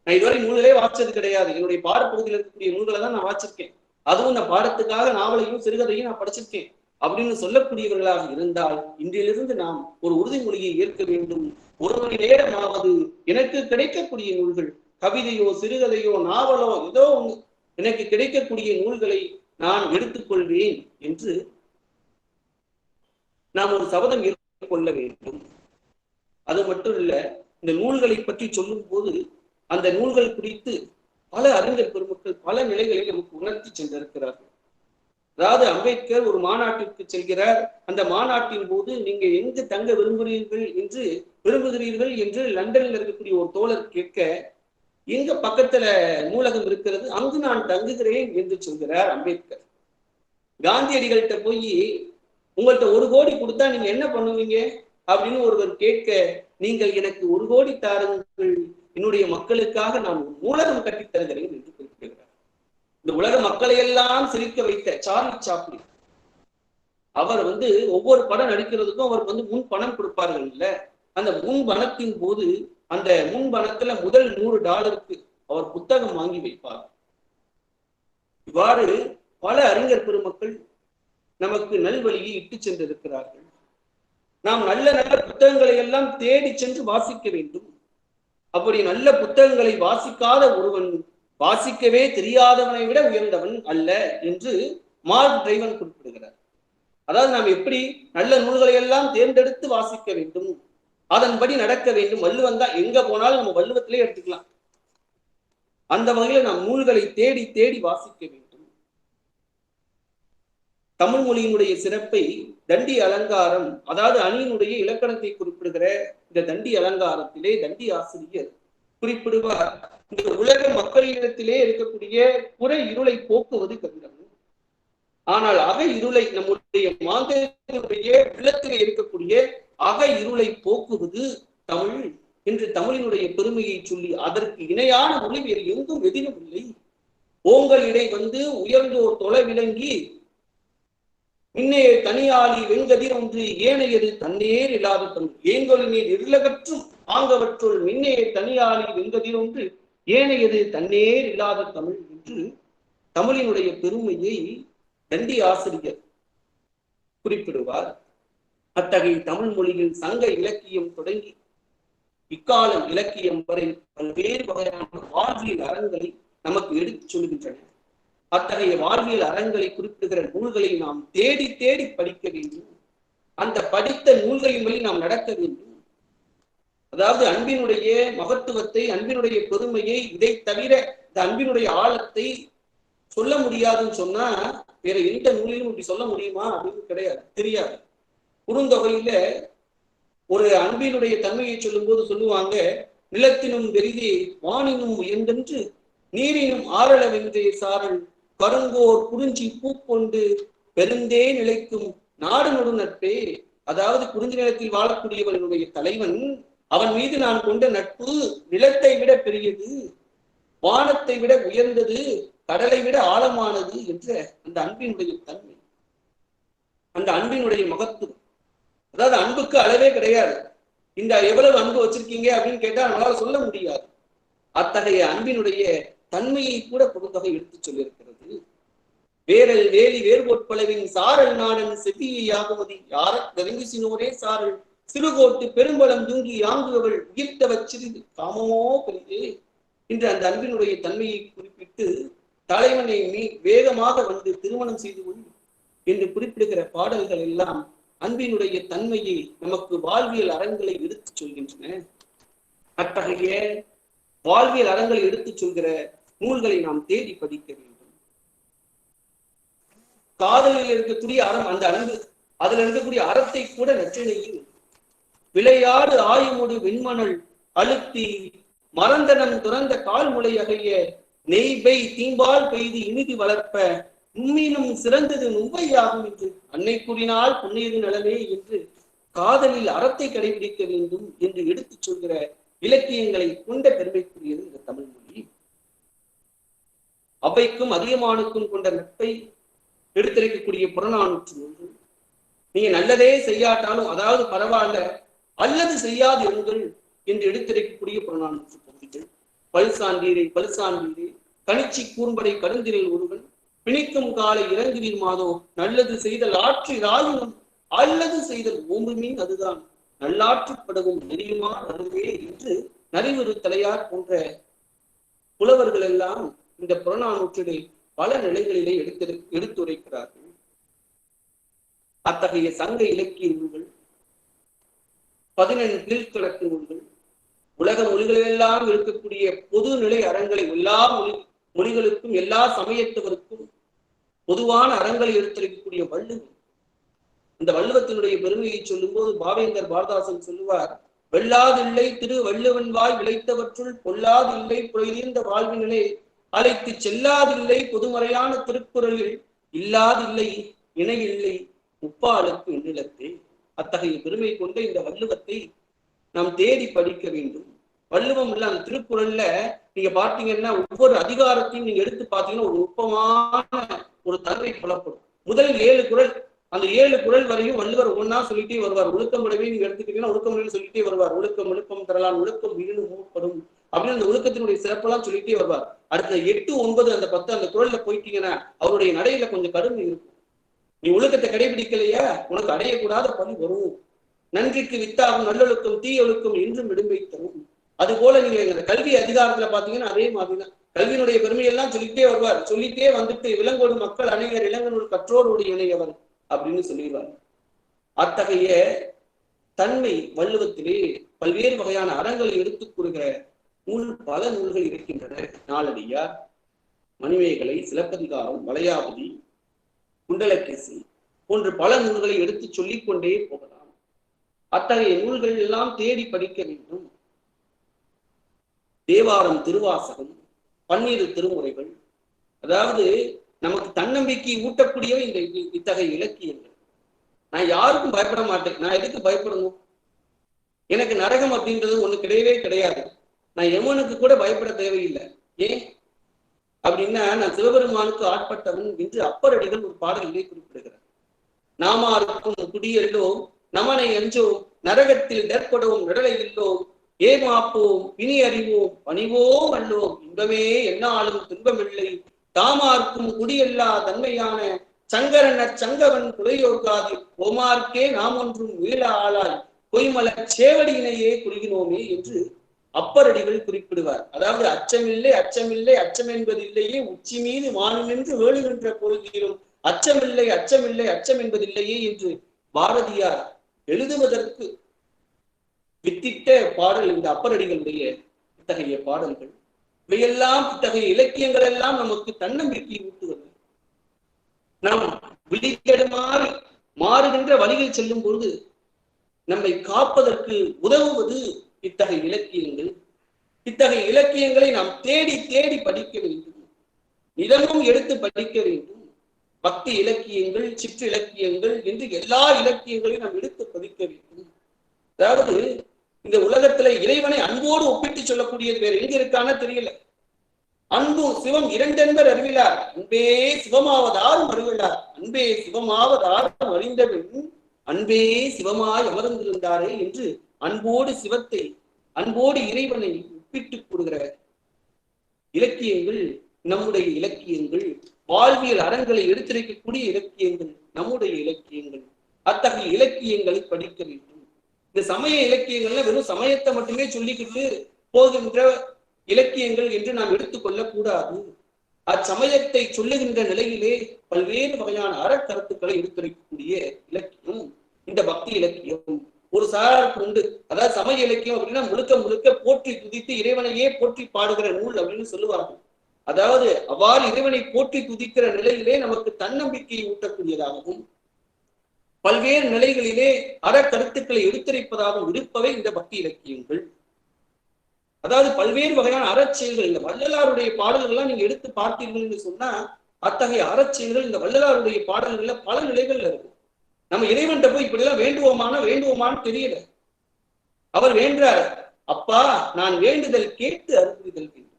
நான் இதுவரை நூல்களே வாசிச்சது கிடையாது. என்னுடைய பாடப்பகுதியில் இருக்கக்கூடிய நூல்களை தான் நான் வாசிச்சிருக்கேன். அதுவும் இந்த பாடத்துக்காக நாவலையும் சிறுகதையும் நான் படிச்சிருக்கேன் அப்படின்னு சொல்லக்கூடியவர்களாக இருந்தால் இன்றிலிருந்து நாம் ஒரு உறுதிமொழியை ஏற்க வேண்டும். 1 மணி நேரமாவது எனக்கு கிடைக்கக்கூடிய நூல்கள், கவிதையோ சிறுகதையோ நாவலோ ஏதோ எனக்கு கிடைக்கக்கூடிய நூல்களை நான் எடுத்துக்கொள்வேன் என்று நாம் ஒரு சபதம் ஏற்றுக்கொள்ள வேண்டும். அது மட்டும் இல்ல, இந்த நூல்களை பற்றி சொல்லும் போது அந்த நூல்கள் குறித்து பல அறிஞர் பெருமக்கள் பல நிலைகளில் நமக்கு உணர்த்தி சென்றிருக்கிறார்கள். அதாவது அம்பேத்கர் ஒரு மாநாட்டிற்கு செல்கிறார். அந்த மாநாட்டின் போது நீங்க எங்கு தங்க விரும்புகிறீர்கள் என்று லண்டன்ல இருக்கக்கூடிய ஒரு தோழர் கேட்க, எங்க பக்கத்துல நூலகம் இருக்கிறது, அங்கு நான் தங்குகிறேன் என்று சொல்கிறார் அம்பேத்கர். காந்தியடிகள்கிட்ட போய் உங்கள்கிட்ட 1 கோடி கொடுத்தா நீங்க என்ன பண்ணுவீங்க அப்படின்னு ஒருவர் கேட்க, நீங்கள் எனக்கு 1 கோடி தாருங்கள், என்னுடைய மக்களுக்காக நான் ஒரு நூலகம் கட்டித் தருகிறேன் என்று குறிப்பிடுகிறார். இந்த உலக மக்களை எல்லாம் சிரிக்க வைத்த சார்லி சாப்ளின் அவர் ஒவ்வொரு படம் நடிக்கிறதுக்கும் அவருக்கு முன் பணம் கொடுப்பார்கள் இல்ல, அந்த முன் பணத்தின் போது அந்த முன் பணத்துல முதல் $100 அவர் புத்தகம் வாங்கி வைப்பார். இவ்வாறு பல அறிஞர் பெருமக்கள் நமக்கு நல்வழியை இட்டு சென்றிருக்கிறார்கள். நாம் நல்ல நல்ல புத்தகங்களை எல்லாம் தேடி சென்று வாசிக்க வேண்டும். அப்படி நல்ல புத்தகங்களை வாசிக்காத ஒருவன் வாசிக்கவே தெரியாதவனை விட உயர்ந்தவன் அல்ல என்று மார்க் ட்வைன் குறிப்பிடுகிறார். அதாவது நாம் எப்படி நல்ல நூல்களை எல்லாம் தேர்ந்தெடுத்து வாசிக்க வேண்டும், அதன்படி நடக்க வேண்டும். வள்ளுவன் தான் எங்க போனாலும் நம்ம வள்ளுவத்திலே எடுத்துக்கலாம். அந்த வகையில நாம் நூல்களை தேடி தேடி வாசிக்க வேண்டும். தமிழ் மொழியினுடைய சிறப்பை தண்டி அலங்காரம், அதாவது அணியினுடைய இலக்கணத்தை குறிப்பிடுகிற இந்த தண்டி அலங்காரத்திலே தண்டி ஆசிரியர் குறிப்பிடுவார், இந்த உலக மக்களிடத்திலே இருக்கக்கூடிய குறை இருளை போக்குவது கடினம். ஆனால் அக இருளை, நம்முடைய மாந்தனுடைய உள்ளத்தில் இருக்கக்கூடிய அக இருளை போக்குவது தமிழ் என்று தமிழினுடைய பெருமையை சொல்லி அதற்கு இணையான மொழி வேறு எங்கும் எதிலும் இல்லை. ஓங்கள் இடை வந்து உயர்ந்தோர் தொலை விளங்கி மின்னே தனியாளி வெண்கதிர் ஒன்று ஏனையது தன்னேர் இல்லாத தமிழ். ஏங்கொலினீர் இருளகற்றும் ஆங்கவற்றுள் மின்னே தனியாளி வெண்கதிர் ஒன்று ஏனையது தன்னேர் இல்லாத தமிழ் என்று தமிழினுடைய பெருமையை தண்டி ஆசிரியர் குறிப்பிடுவார். அத்தகைய தமிழ் மொழியில் சங்க இலக்கியம் தொடங்கி இக்கால இலக்கியம் வரை பல்வேறு வகையான வாழ்வியல் அறங்களை நமக்கு எடுத்துச் சொல்கின்றன. அத்தகைய வாழ்வியல் அறங்களை குறிப்பிடுகிற நூல்களை நாம் தேடி தேடி படிக்க வேண்டும். அந்த படித்த நூல்களின் வழி நாம் நடக்க வேண்டும். அதாவது அன்பினுடைய மகத்துவத்தை, அன்பினுடைய பெருமையை, இதை தவிர இந்த அன்பினுடைய ஆழத்தை சொல்ல முடியாதுன்னு சொன்னா வேற எந்த நூலிலும் இப்படி சொல்ல முடியுமா அப்படின்னு கிடையாது, தெரியாது. குறுந்தொகையில ஒரு அன்பினுடைய தன்மையை சொல்லும் போது சொல்லுவாங்க, நிலத்தினும் பெரிதே வானினும் உயர்ந்தென்று நீரினும் ஆரளவென்றே சாரல் கருங்கோர் குறிஞ்சி பூக்கொண்டு பெருந்தே நிலைக்கும் நாடு நடு நட்பே. அதாவது குறிஞ்சி நிலத்தில் வாழக்கூடியவனுடைய தலைவன், அவன் மீது நான் கொண்ட நட்பு நிலத்தை விட பெரியது, வானத்தை விட உயர்ந்தது, கடலை விட ஆழமானது என்ற அந்த அன்பினுடைய தன்மை, அந்த அன்பினுடைய மகத்துவம். அதாவது அன்புக்கு அளவே கிடையாது. இந்த எவ்வளவு அன்பு வச்சிருக்கீங்க அப்படின்னு கேட்டா நம்மளால சொல்ல முடியாது. அத்தகைய அன்பினுடைய தன்மையை கூட குறுந்தொகை எடுத்து சொல்லியிருக்கிறது. வேரல் வேலி வேர்கோட்பளவின் சாரல் நாடன் செவ்வியை யாகுமதி யார நெருங்கிசினோரே சாரல் சிறுகோட்டு பெரும்பலம் தூங்கி யாங்குவள் உயிர்த்தவச் சிறிது காமமோ பெரிதே என்று அந்த அன்பினுடைய தன்மையை குறிப்பிட்டு தலைவனை வேகமாக வந்து திருமணம் செய்து கொள் என்று குறிப்பிடுகிற பாடல்கள் எல்லாம் அன்பினுடைய தன்மையை நமக்கு வாழ்வியல் அறங்களை எடுத்துச் சொல்கின்றன. அத்தகைய வாழ்வியல் அறங்களை எடுத்துச் சொல்கிற நூல்களை நாம் தேடி படிக்க வேண்டும். காதலில் இருக்கக்கூடிய அறம், அந்த அன்பு, அதுல இருக்கக்கூடிய அறத்தை கூட நற்றினையில் விளையாடு ஆயுமுடு வெண்மணல் அழுத்தி மறந்தனம் துறந்த கால்முளை அகைய நெய்பை தீம்பால் பெய்து இனிதி வளர்ப்ப உம்மினும் சிறந்தது நுவ்வையாகும் என்று அன்னை கூறினால் புண்ணியது நலமே என்று காதலில் அறத்தை கடைபிடிக்க வேண்டும் என்று எடுத்துச் சொல்கிற இலக்கியங்களை கொண்ட பெருமைக்குரியது இந்த தமிழ் மொழி. அவைக்கும் அதிகமானுக்கும் கொண்ட நட்பை எடுத்திருக்கக்கூடிய புறநானூற்று நூல்கள். நீங்க நல்லதே செய்யாட்டாலும், அதாவது பரவாயில்ல அல்லது செய்யாது இருங்கள் என்று எடுத்திருக்கக்கூடிய புறநானூற்று பகுதிகள். பல்சான்றீரை பல்சான்றீரே கணிச்சி கூர்ம்படை கருந்திரல் ஒருவன் பிணிக்கும் காலை இறங்குவீர் மாதோ நல்லது செய்தல் ஆற்றி ராயினும் அல்லது செய்தல் ஓம்புமீன் அதுதான் நல்லாற்றுப்படவும் நெறியுமா அருவே என்று நரிவுறு தலையார் போன்ற புலவர்கள் எல்லாம் இந்த புறநானூற்றிலே பல நிலைகளிலே எடுத்துரைக்கிறார்கள். அத்தகைய சங்க இலக்கிய நூல்கள், 14 கீழ்கணக்கு நூல்கள், உலக மொழிகளெல்லாம் இருக்கக்கூடிய பொது நிலை அறங்களை எல்லா மொழிகளுக்கும் எல்லா சமயத்தவருக்கும் பொதுவான அறங்களை எடுத்துரைக்கக்கூடிய வள்ளுவம். இந்த வள்ளுவத்தினுடைய பெருமையை சொல்லும் போது பாவேந்தர் பாரதாசன் சொல்லுவார், வெல்லாதில்லை திரு வள்ளுவன் வாய் விளைத்தவற்றுள் பொல்லாதில்லை புறையீர்ந்த வாழ்வினிலே அழைத்து செல்லாதில்லை பொதுமறையான திருக்குறளில் இல்லாதில்லை இணையில்லை முப்பாலுக்கு எண்ணிலத்தே. அத்தகைய பெருமை கொண்ட இந்த வள்ளுவத்தை நாம் தேடி படிக்க வேண்டும். வள்ளுவம் இல்ல அந்த திருக்குறள்ல நீங்க பார்த்தீங்கன்னா ஒவ்வொரு அதிகாரத்தையும் நீங்க எடுத்து பார்த்தீங்கன்னா ஒரு நுட்பமான ஒரு தன்மை புலப்படும். முதல் 7 குறள், அந்த 7 குறள் வரையும் வள்ளுவர் ஒன்னா சொல்லிட்டே வருவார். ஒழுக்கமுடைமை நீங்க எடுத்துக்கிட்டீங்கன்னா ஒழுக்கமுறையில் சொல்லிட்டே வருவார். ஒழுக்கம் ஒழுக்கம் தரலாம், ஒழுக்கம் வீணு மூப்படும் அப்படின்னு அந்த ஒழுக்கத்தினுடைய சிறப்பெல்லாம் சொல்லிட்டே வருவார். அடுத்த 8, 9, அந்த 10 அந்த குறள்ல போயிட்டீங்கன்னா அவருடைய நடையில கொஞ்சம் கடுமை இருக்கும். நீ ஒழுக்கத்தை கடைபிடிக்கலையா உனக்கு அடையக்கூடாத பணி வரும். நன்றிக்கு வித்தாகும் நல்லொழுக்கம் தீயொழுக்கம் என்றும் விடும்பை தரும். அது போல நீங்க இந்த கல்வி அதிகாரத்துல பாத்தீங்கன்னா அதே மாதிரிதான் கல்வியினுடைய பெருமையெல்லாம் சொல்லிட்டே வருவார். சொல்லிட்டே வந்துட்டு விலங்கோடு மக்கள் அனைவர் இளங்கனூர் கற்றோரோடு இணையவர் அப்படின்னு சொல்லிடுவார். அத்தகைய தன்மை வள்ளுவத்திலே பல்வேறு வகையான அறங்களை எடுத்துக் கூறுகிற நூல் பல நூல்கள் இருக்கின்றன. நாலடியார், மணிமேகலை, சிலப்பதிகாரம், வளையாபதி, குண்டலகேசி போன்ற பல நூல்களை எடுத்து சொல்லிக் கொண்டே போகலாம். அத்தகைய நூல்கள் எல்லாம் தேடி படிக்க வேண்டும். தேவாரம், திருவாசகம், 12 திருமுறைகள், அதாவது நமக்கு தன்னம்பிக்கை ஊட்டக்கூடியவை இந்த இத்தகைய இலக்கியங்கள். நான் யாருக்கும் பயப்பட மாட்டேன். நான் எதுக்கு பயப்படணும்? எனக்கு நரகம் அப்படின்றது ஒண்ணு கிடையவே கிடையாது. நான் எமனுக்கு கூட பயப்பட தேவையில்லை. ஏன் அப்படின்னா, நான் சிவபெருமானுக்கு ஆட்பட்டவன் என்று அப்பரடிகள் ஒரு பாடலிலே குறிப்பிடுகிறார். நாமாருக்கும் குடியல்லோம் நமனை அஞ்சோம் நரகத்தில் நெற்படுவோம் நிழலை இல்லோம் ஏமாப்போம் பிணி அறிவோம் பணிவோம் அல்லோம் இன்பமே என்னாலும் துன்பமில்லை தாமார்க்கும் குடியல்லா தன்மையான சங்கரன சங்கவன் குலையோர்காது ஓமார்க்கே நாம் ஒன்றும் வீழ ஆளாய் பொய்மல சேவடியினையே குறிகினோமே என்று அப்பரடிகள் குறிப்பிடுவார். அதாவது அச்சமில்லை அச்சமில்லை அச்சம் என்பதில்லையே உச்சி மீது வானம் என்று வேளுகின்ற பொழுதிலும் அச்சமில்லை அச்சமில்லை அச்சம் என்பதில்லையே என்று பாரதியார் எழுதுவதற்கு வித்திட்ட பாடல் இந்த அப்பரடிகளுடைய இத்தகைய பாடல்கள். இவையெல்லாம் இத்தகைய இலக்கியங்கள் எல்லாம் நமக்கு தன்னம்பிக்கை ஊட்டுவது. நாம் விழித்தெடுமாறி மாறுகின்ற வழியில் செல்லும் பொழுது நம்மை காப்பதற்கு உதவுவது இத்தகைய இலக்கியங்கள். இத்தகைய இலக்கியங்களை நாம் தேடி தேடி படிக்க வேண்டும். நிதமும் எடுத்து படிக்க வேண்டும். பக்தி இலக்கியங்கள், சிற்றிலக்கியங்கள் என்று எல்லா இலக்கியங்களையும் நாம் எடுத்து படிக்க வேண்டும். அதாவது இந்த உலகத்துல இறைவனை அன்போடு ஒப்பிட்டு சொல்லக்கூடியது வேற எங்க இருக்கான தெரியல. அன்பும் சிவம் இரண்டென்பர் அறிவிலார் அன்பே சிவமாவதாரும் அறிவிலார் அன்பே சிவமாவதாரும் அறிந்தவன் அன்பே சிவமாய் அமர்ந்திருந்தாரே என்று அன்போடு சிவத்தை அன்போடு இறைவனை ஒப்பிட்டு கூறுகிற இலக்கியங்கள் நம்முடைய இலக்கியங்கள். வாழ்வியல் அறங்களை எடுத்துரைக்கக்கூடிய இலக்கியங்கள் நம்முடைய இலக்கியங்கள். அத்தகைய இலக்கியங்களை படிக்க வேண்டும். இந்த சமய இலக்கியங்கள்ல வெறும் சமயத்தை மட்டுமே சொல்லிக்கிட்டு போகின்ற இலக்கியங்கள் என்று நாம் எடுத்துக்கொள்ளக் கூடாது. அச்சமயத்தை சொல்லுகின்ற நிலையிலே பல்வேறு வகையான அறக்கருத்துக்களை எடுத்துரைக்கக்கூடிய இலக்கியம் இந்த பக்தி இலக்கியம். ஒரு சாராருக்கு உண்டு. அதாவது சமய இலக்கியம் அப்படின்னா முழுக்க முழுக்க போற்றி துதித்து இறைவனையே போற்றி பாடுகிற நூல் அப்படின்னு சொல்லுவார்கள். அதாவது அவ்வாறு இறைவனை போற்றி துதிக்கிற நிலையிலே நமக்கு தன்னம்பிக்கையை ஊட்டக்கூடியதாகவும் பல்வேறு நிலைகளிலே அறக்கருத்துக்களை எடுத்துரைப்பதாகவும் இருப்பவை இந்த பக்தி இலக்கியங்கள். அதாவது பல்வேறு வகையான அறச்செயல்கள் இந்த வள்ளலாருடைய பாடல்கள்லாம் நீங்க எடுத்து பார்த்தீர்கள் என்று சொன்னா அத்தகைய அறச்செயல்கள் இந்த வள்ளலாருடைய பாடல்கள்ல பல நிலைகள்ல இருக்கும். நம்ம இறைவன்கிட்ட போய் இப்படி எல்லாம் வேண்டுவோமான்னு தெரியல. அவர் வேண்டாரு, அப்பா நான் வேண்டுதல் கேட்டு அருந்துதல் வேண்டும்.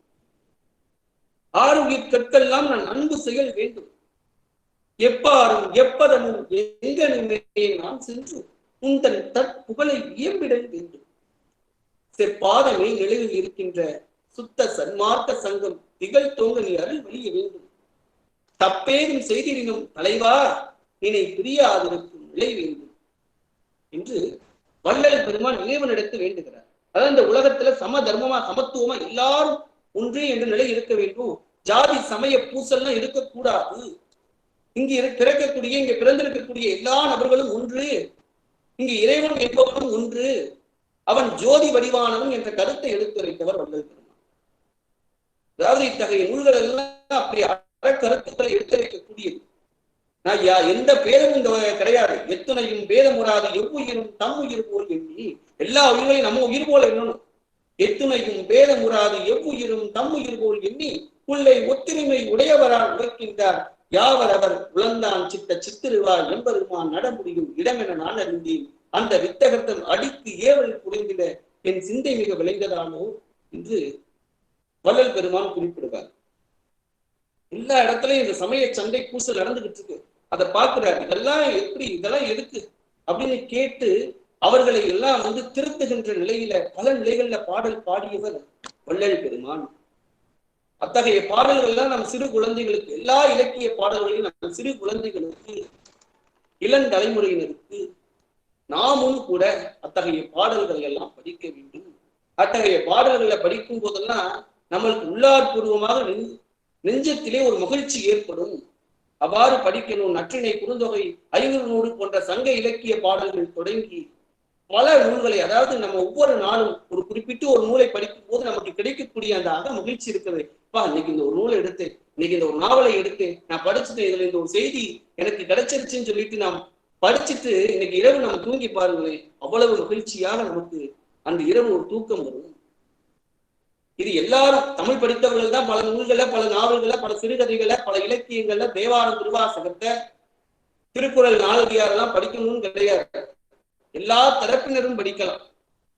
ஆரோக்கிய கற்கெல்லாம் நான் அன்பு செயல் வேண்டும். எப்பாரும் எப்பதமும் எங்கனுமே நான் சென்று உந்தன் தற்புகழை இயம்பிடல் வேண்டும். செப்பாதமே நிலையில் இருக்கின்ற சுத்த சன்மார்க்க சங்கம் திகழ் தோங்க நீ அருள் வெளிய வேண்டும். தப்பேதும் செய்தினும் தலைவா என்னை பிரியாதிருக்கும் நிலை வேண்டும் என்று வள்ளல் பெருமான் இறைவனிடத்து வேண்டுகிறார். அதாவது இந்த உலகத்துல சம தர்மமா சமத்துவமா எல்லாரும் ஒன்றே என்ற நிலை இருக்க வேண்டும். ஜாதி சமய பூசல்லாம் இருக்கக்கூடாது. இங்க பிறந்திருக்கக்கூடிய எல்லா நபர்களும் ஒன்று. இங்கு இறைவன் என்பவனும் ஒன்று. அவன் ஜோதி வடிவானவன் என்ற கருத்தை எடுத்துரைத்தவர் வள்ளல் பெருமான். அதாவது இத்தகைய நூல்கள் எல்லாம் அப்படி அறக்கருத்துக்களை எடுத்துரைக்கக்கூடியது. நான் எந்த பேதமும் கிடையாது. எத்துணையும் பேதமுறாது எவ்வுயிரும் தம் உயிர் போல் எண்ணி எல்லா உயிர்களையும் நம்ம உயிர் போல எண்ணணும். எத்துணையும் பேதமுறாது எவ்வுயிரும் தம் உயிர் போல் எண்ணி உள்ளே ஒத்திரிமை உடையவரால் உழைக்கின்றார் யாவர் அவர் உழந்தான் சித்த சித்திருவார் எம்பெருமான் நடமுடியும் இடமென நான் அறிந்தேன். அந்த வித்தகத்தம் அடிக்கு ஏவல் புரிந்திட என் சிந்தை மிக விளைந்ததானோ என்று வள்ளல் பெருமான் குறிப்பிடுவார். எல்லா இடத்துலயும் இந்த சமய சண்டை பூசல் நடந்துகிட்டு இருக்கு. அதை பார்க்கிறார். இதெல்லாம் எதுக்கு அப்படின்னு கேட்டு அவர்களை எல்லாம் திருத்துகின்ற நிலையில பல நிலைகள்ல பாடல் பாடியவர் வள்ளல் பெருமான். அத்தகைய பாடல்கள் எல்லாம் நம் சிறு குழந்தைகளுக்கு எல்லா இலக்கிய பாடல்களையும் நம் சிறு குழந்தைகளுக்கு இளந்தலைமுறையினருக்கு நாமும் கூட அத்தகைய பாடல்கள் எல்லாம் படிக்க வேண்டும். அத்தகைய பாடல்களை படிக்கும் போதெல்லாம் நம்மளுக்கு உள்ளார்பூர்வமாக நெஞ்சத்திலே ஒரு மகிழ்ச்சி ஏற்படும். அவ்வாறு படிக்கணும். நற்றிணை, குறுந்தொகை, 500 போன்ற சங்க இலக்கிய பாடல்கள் தொடங்கி பல நூல்களை, அதாவது நம்ம ஒவ்வொரு நாளும் ஒரு குறிப்பிட்டு ஒரு நூலை படிக்கும் போது நமக்கு கிடைக்கக்கூடிய அந்த அக மகிழ்ச்சி இருக்கிறது. இன்னைக்கு இந்த ஒரு நூலை எடுத்தேன், இன்னைக்கு இந்த ஒரு நாவலை எடுத்தேன், நான் படிச்சுட்டேன், இதுல இந்த ஒரு செய்தி எனக்கு கிடைச்சிருச்சுன்னு சொல்லிட்டு நாம் படிச்சுட்டு இன்னைக்கு இரவு நம்ம தூங்கி பாருங்களேன், அவ்வளவு மகிழ்ச்சியாக நமக்கு அந்த இரவு ஒரு தூக்கம் வரும். இது எல்லாரும் தமிழ் படித்தவர்கள் தான் பல நூல்களை, பல நாவல்களை, பல சிறுகதைகளை, பல இலக்கியங்கள்ல தேவாரம், திருவாசகத்தை, திருக்குறள், நாலடியாரெல்லாம் படிக்கணும்னு கிடையாது. எல்லா தரப்பினரும் படிக்கலாம்.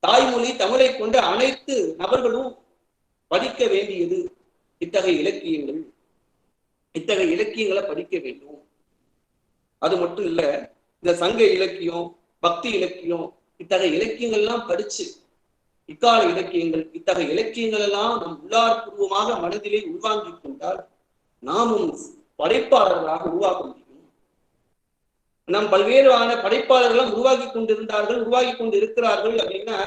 தாய்மொழி தமிழை கொண்ட அனைத்து நபர்களும் படிக்க வேண்டியது இத்தகைய இலக்கியங்கள். இத்தகைய இலக்கியங்களை படிக்க வேண்டும். அது மட்டும் இல்ல, இந்த சங்க இலக்கியம், பக்தி இலக்கியம், இத்தகைய இலக்கியங்கள்லாம் படிச்சு இக்கால இலக்கியங்கள், இத்தகைய இலக்கியங்கள் எல்லாம் நம் உள்ளார்பூர்வமாக மனதிலே உள்வாங்கிக் கொண்டால் நாமும் படைப்பாளர்களாக உருவாக்க முடியும். நம் பல்வேறான படைப்பாளர்கள் உருவாக்கி கொண்டிருந்தார்கள், உருவாக்கி கொண்டு இருக்கிறார்கள் அப்படின்னா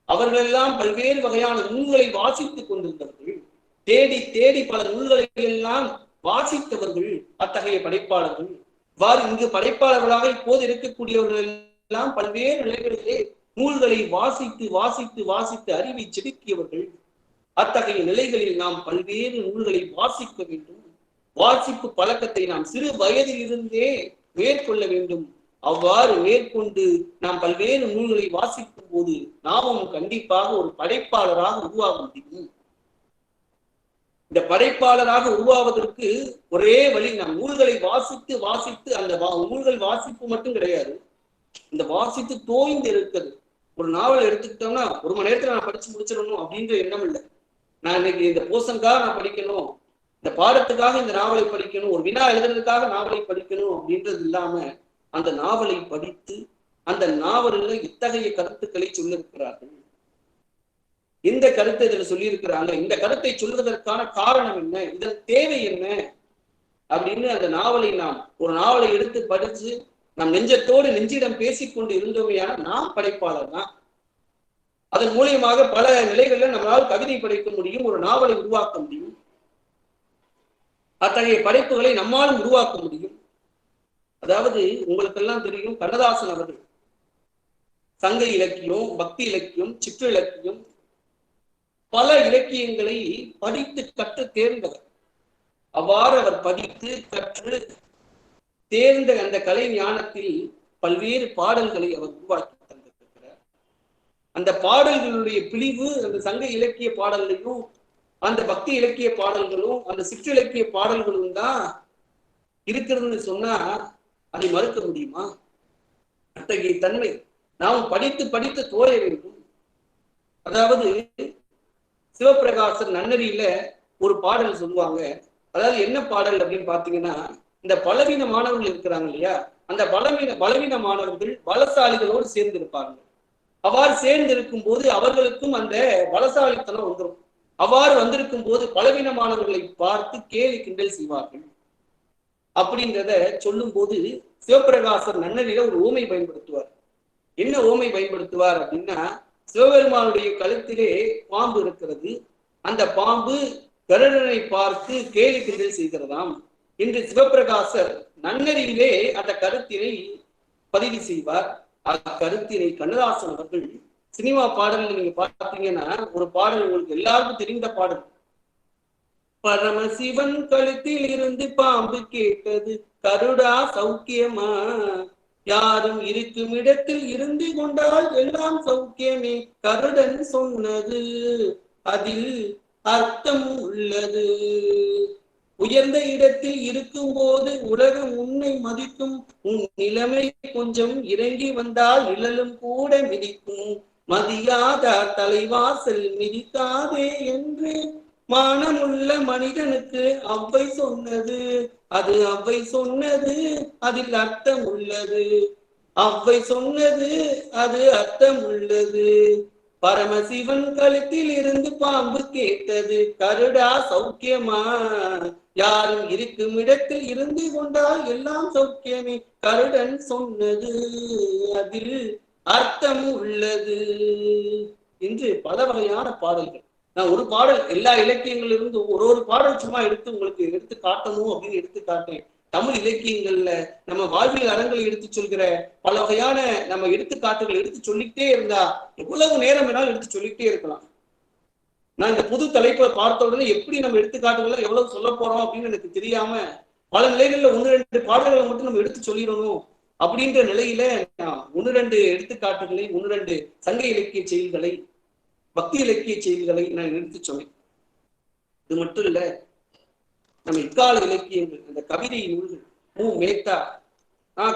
அவர்கள் எல்லாம் பல்வேறு வகையான நூல்களை வாசித்துக் கொண்டிருந்தவர்கள், தேடி தேடி பல நூல்களை எல்லாம் வாசித்தவர்கள் அத்தகைய படைப்பாளர்கள். இவ்வாறு இங்கு படைப்பாளர்களாக இப்போது இருக்கக்கூடியவர்கள் எல்லாம் பல்வேறு நிலைகளிலே நூல்களை வாசித்து வாசித்து வாசித்து அறிவை செதுக்கியவர்கள். அத்தகைய நிலைகளில் நாம் பல்வேறு நூல்களை வாசிக்க வேண்டும். வாசிப்பு பழக்கத்தை நாம் சிறு வயதில் இருந்தே மேற்கொள்ள வேண்டும். அவ்வாறு மேற்கொண்டு நாம் பல்வேறு நூல்களை வாசிக்கும் போது நாமும் கண்டிப்பாக ஒரு படைப்பாளராக உருவாக முடியும். இந்த படைப்பாளராக உருவாவதற்கு ஒரே வழி, நாம் நூல்களை வாசித்து வாசித்து, அந்த நூல்கள் வாசிப்பு மட்டும் கிடையாது, இந்த வாசித்து தோய்ந்து இருக்குது. ஒரு நாவலை எடுத்துக்கிட்டோம்னா 1 மணி நேரத்துல நான் படிச்சு முடிச்சிடணும் அப்படின்ற எண்ணம் இல்லை. நான் இன்னைக்கு இந்த போர்ஷனுக்காக நான் படிக்கணும், இந்த பாடத்துக்காக இந்த நாவலை படிக்கணும், ஒரு வினா எழுதுறதுக்காக நாவலை படிக்கணும் அப்படின்றது இல்லாம அந்த நாவலை படித்து அந்த நாவலில் இத்தகைய கருத்துக்களை சொல்லியிருக்கிறார்கள், எந்த கருத்தை இதுல சொல்லியிருக்கிறாங்க, இந்த கருத்தை சொல்வதற்கான காரணம் என்ன, இதன் தேவை என்ன அப்படின்னு அந்த நாவலை ஒரு நாவலை எடுத்து படிச்சு நம் நெஞ்சத்தோடு நெஞ்சிடம் பேசிக்கொண்டு இருந்தோமையான நாம் படைப்பாளர் தான். அதன் மூலியமாக பல நிலைகள்ல நம்மளால் கவிதை படைக்க முடியும், ஒரு நாவலை உருவாக்க முடியும். அத்தகைய படைப்புகளை நம்மாலும் உருவாக்க முடியும். அதாவது உங்களுக்கெல்லாம் தெரியும், கண்ணதாசன் அவர்கள் சங்க இலக்கியம், பக்தி இலக்கியம், சிற்று இலக்கியம், பல இலக்கியங்களை படித்து கற்று தேர்ந்தவர். அவ்வாறு அவர் படித்து கற்று தேர்ந்த அந்த கலை ஞானத்தில் பல்வேறு பாடல்களை அவர் உருவாக்கி தந்திருக்கிறார். அந்த பாடல்களுடைய பிழிவு அந்த சங்க இலக்கிய பாடல்களையும் அந்த பக்தி இலக்கிய பாடல்களும் அந்த சிற்றிலக்கிய பாடல்களும் தான் இருக்கிறதுன்னு சொன்னா அதை மறுக்க முடியுமா? அத்தகைய தன்மை நாம் படித்து படித்து தோய வேண்டும். அதாவது சிவபிரகாசர் நன்னறியில ஒரு பாடல் சொல்லுவாங்க. அதாவது என்ன பாடல் அப்படின்னு பாத்தீங்கன்னா, இந்த பலவீன மாணவர்கள் இருக்கிறாங்க இல்லையா, அந்த பலவீன மாணவர்கள் பலசாலிகளோடு சேர்ந்து இருப்பாங்க. அவ்வாறு சேர்ந்து இருக்கும் போது அவர்களுக்கும் அந்த பலசாலித்தனம் வந்துடும். அவ்வாறு வந்திருக்கும் போது பலவீனமானவர்களை பார்த்து கேலி கிண்டல் செய்வார்கள். அப்படின்றத சொல்லும் போது சிவபிரகாசர் நன்னறியில ஒரு ஊமை பயன்படுத்துவார். என்ன ஊமை பயன்படுத்துவார் அப்படின்னா, சிவபெருமானுடைய கழுத்திலே பாம்பு இருக்கிறது, அந்த பாம்பு கருடனை பார்த்து கேலி கிண்டல் செய்கிறதாம் என்று சிவபிரகாசர் நன்னறியிலே அந்த கருத்தினை பதிவு செய்வார். அக்கருத்தினை கண்ணதாசன் அவர்கள் சினிமா பாடல்கள் நீங்க பார்த்தீங்கன்னா ஒரு பாடல் உங்களுக்கு எல்லாருக்கும் தெரிந்த பாடல், பரமசிவன் கழுத்தில் இருந்து பாம்பு கேட்டது கருடா சௌக்கியமா, யாரும் இருக்கும் இடத்தில் இருந்து கொண்டால் எல்லாம் சௌக்கியமே, கருடன் சொன்னது அதில் அர்த்தம் உள்ளது. உயர்ந்த இடத்தில் இருக்கும் போது உலகம் உன்னை மதிக்கும், உன் நிலைமை கொஞ்சம் இறங்கி வந்தால் நிழலும் கூட மிதிக்கும், மதியாத தலைவாசல் மிதிக்காதே என்று மானமுள்ள மனிதனுக்கு அவ்வை சொன்னது, அது அவ்வை சொன்னது அதில் அர்த்தம் உள்ளது, அவ்வை சொன்னது அது அர்த்தம் உள்ளது. பரமசிவன் கழுத்தில் இருந்து பாம்பு கேட்டது கருடா சௌக்கியமா, யாரும் இருக்கும் இடத்தில் இருந்து கொண்டால் எல்லாம் சௌக்கியமே, கருடன் சொன்னது அதில் அர்த்தம் உள்ளது என்று பல வகையான பாடல்கள். நான் ஒரு பாடல் எல்லா இலக்கியங்களிலிருந்து ஒரு பாடல் சும்மா உங்களுக்கு எடுத்து காட்டணும் அப்படின்னு எடுத்து காட்டேன். தமிழ் இலக்கியங்கள்ல நம்ம வாழ்வியல் அறங்களை எடுத்து சொல்கிற பல வகையான நம்ம எடுத்துக்காட்டுகள் எடுத்து சொல்லிக்கிட்டே இருந்தா எவ்வளவு நேரம் வேணாலும் எடுத்து சொல்லிக்கிட்டே இருக்கலாம். நான் இந்த புது தலைப்பை பார்த்த உடனே எப்படி நம்ம எடுத்துக்காட்டுகள் எவ்வளவு சொல்ல போறோம் அப்படின்னு எனக்கு தெரியாம பல நிலைகள்ல 1-2 பாடல்களை மட்டும் நம்ம எடுத்து சொல்லிடணும் அப்படின்ற நிலையில நான் 1-2 எடுத்துக்காட்டுகளை 1-2 சங்க இலக்கிய செயல்களை பக்தி இலக்கிய செய்திகளை நான் எடுத்து சொன்னேன். இது மட்டும் இல்ல, நம்ம இக்கால இலக்கியங்கள், அந்த கவிதை நூல்கள், மேத்தா,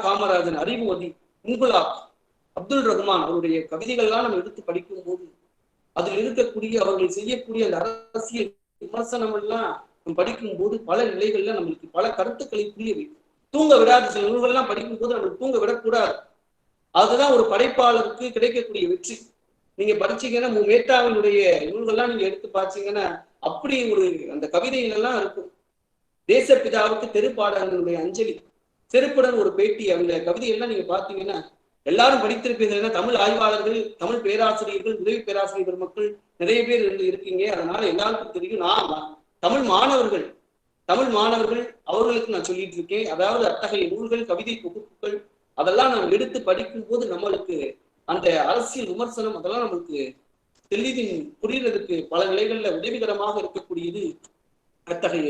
காமராஜன், அறிவுமதி, இன்குலாப், அப்துல் ரஹ்மான் அவருடைய கவிதைகள்லாம் நம்ம எடுத்து படிக்கும் போது அதில் இருக்கக்கூடிய அவர்கள் செய்யக்கூடிய அந்த அரசியல் விமர்சனம் எல்லாம் நம்ம படிக்கும் போது பல நிலைகள்ல நம்மளுக்கு பல கருத்துக்களை புரிய வைக்கும். தூங்க விடாது. சில நூல்கள்லாம் படிக்கும் போது நம்மளுக்கு தூங்க விடக்கூடாது. அதுதான் ஒரு படைப்பாளருக்கு கிடைக்கக்கூடிய வெற்றி. நீங்க படிச்சீங்கன்னா மேத்தாவினுடைய நூல்கள்லாம் நீங்க எடுத்து பார்த்தீங்கன்னா அப்படி ஒரு அந்த கவிதைகள் எல்லாம் இருக்கும். தேசப்பிதாவுக்கு தெருப்பாடங்களுடைய அஞ்சலி, செருப்புடன் ஒரு பேட்டி, அந்த கவிதைகள்லாம் நீங்க பாத்தீங்கன்னா எல்லாரும் படித்திருப்பீர்கள். தமிழ் ஆய்வாளர்கள், தமிழ் பேராசிரியர்கள், உதவி பேராசிரியர் பெருமக்கள் நிறைய பேர் இருக்கீங்க. அதனால எல்லாருக்கும் தெரியும். நான் தமிழ் மாணவர்கள் அவர்களுக்கு நான் சொல்லிட்டு இருக்கேன். அதாவது அத்தகைய நூல்கள், கவிதை தொகுப்புகள் அதெல்லாம் நம்ம எடுத்து படிக்கும் போது நம்மளுக்கு அந்த அரசியல் விமர்சனம் அதெல்லாம் நம்மளுக்கு தெளிவின் புரிகிறதுக்கு பல நிலைகள்ல உதவிகரமாக இருக்கக்கூடியது அத்தகைய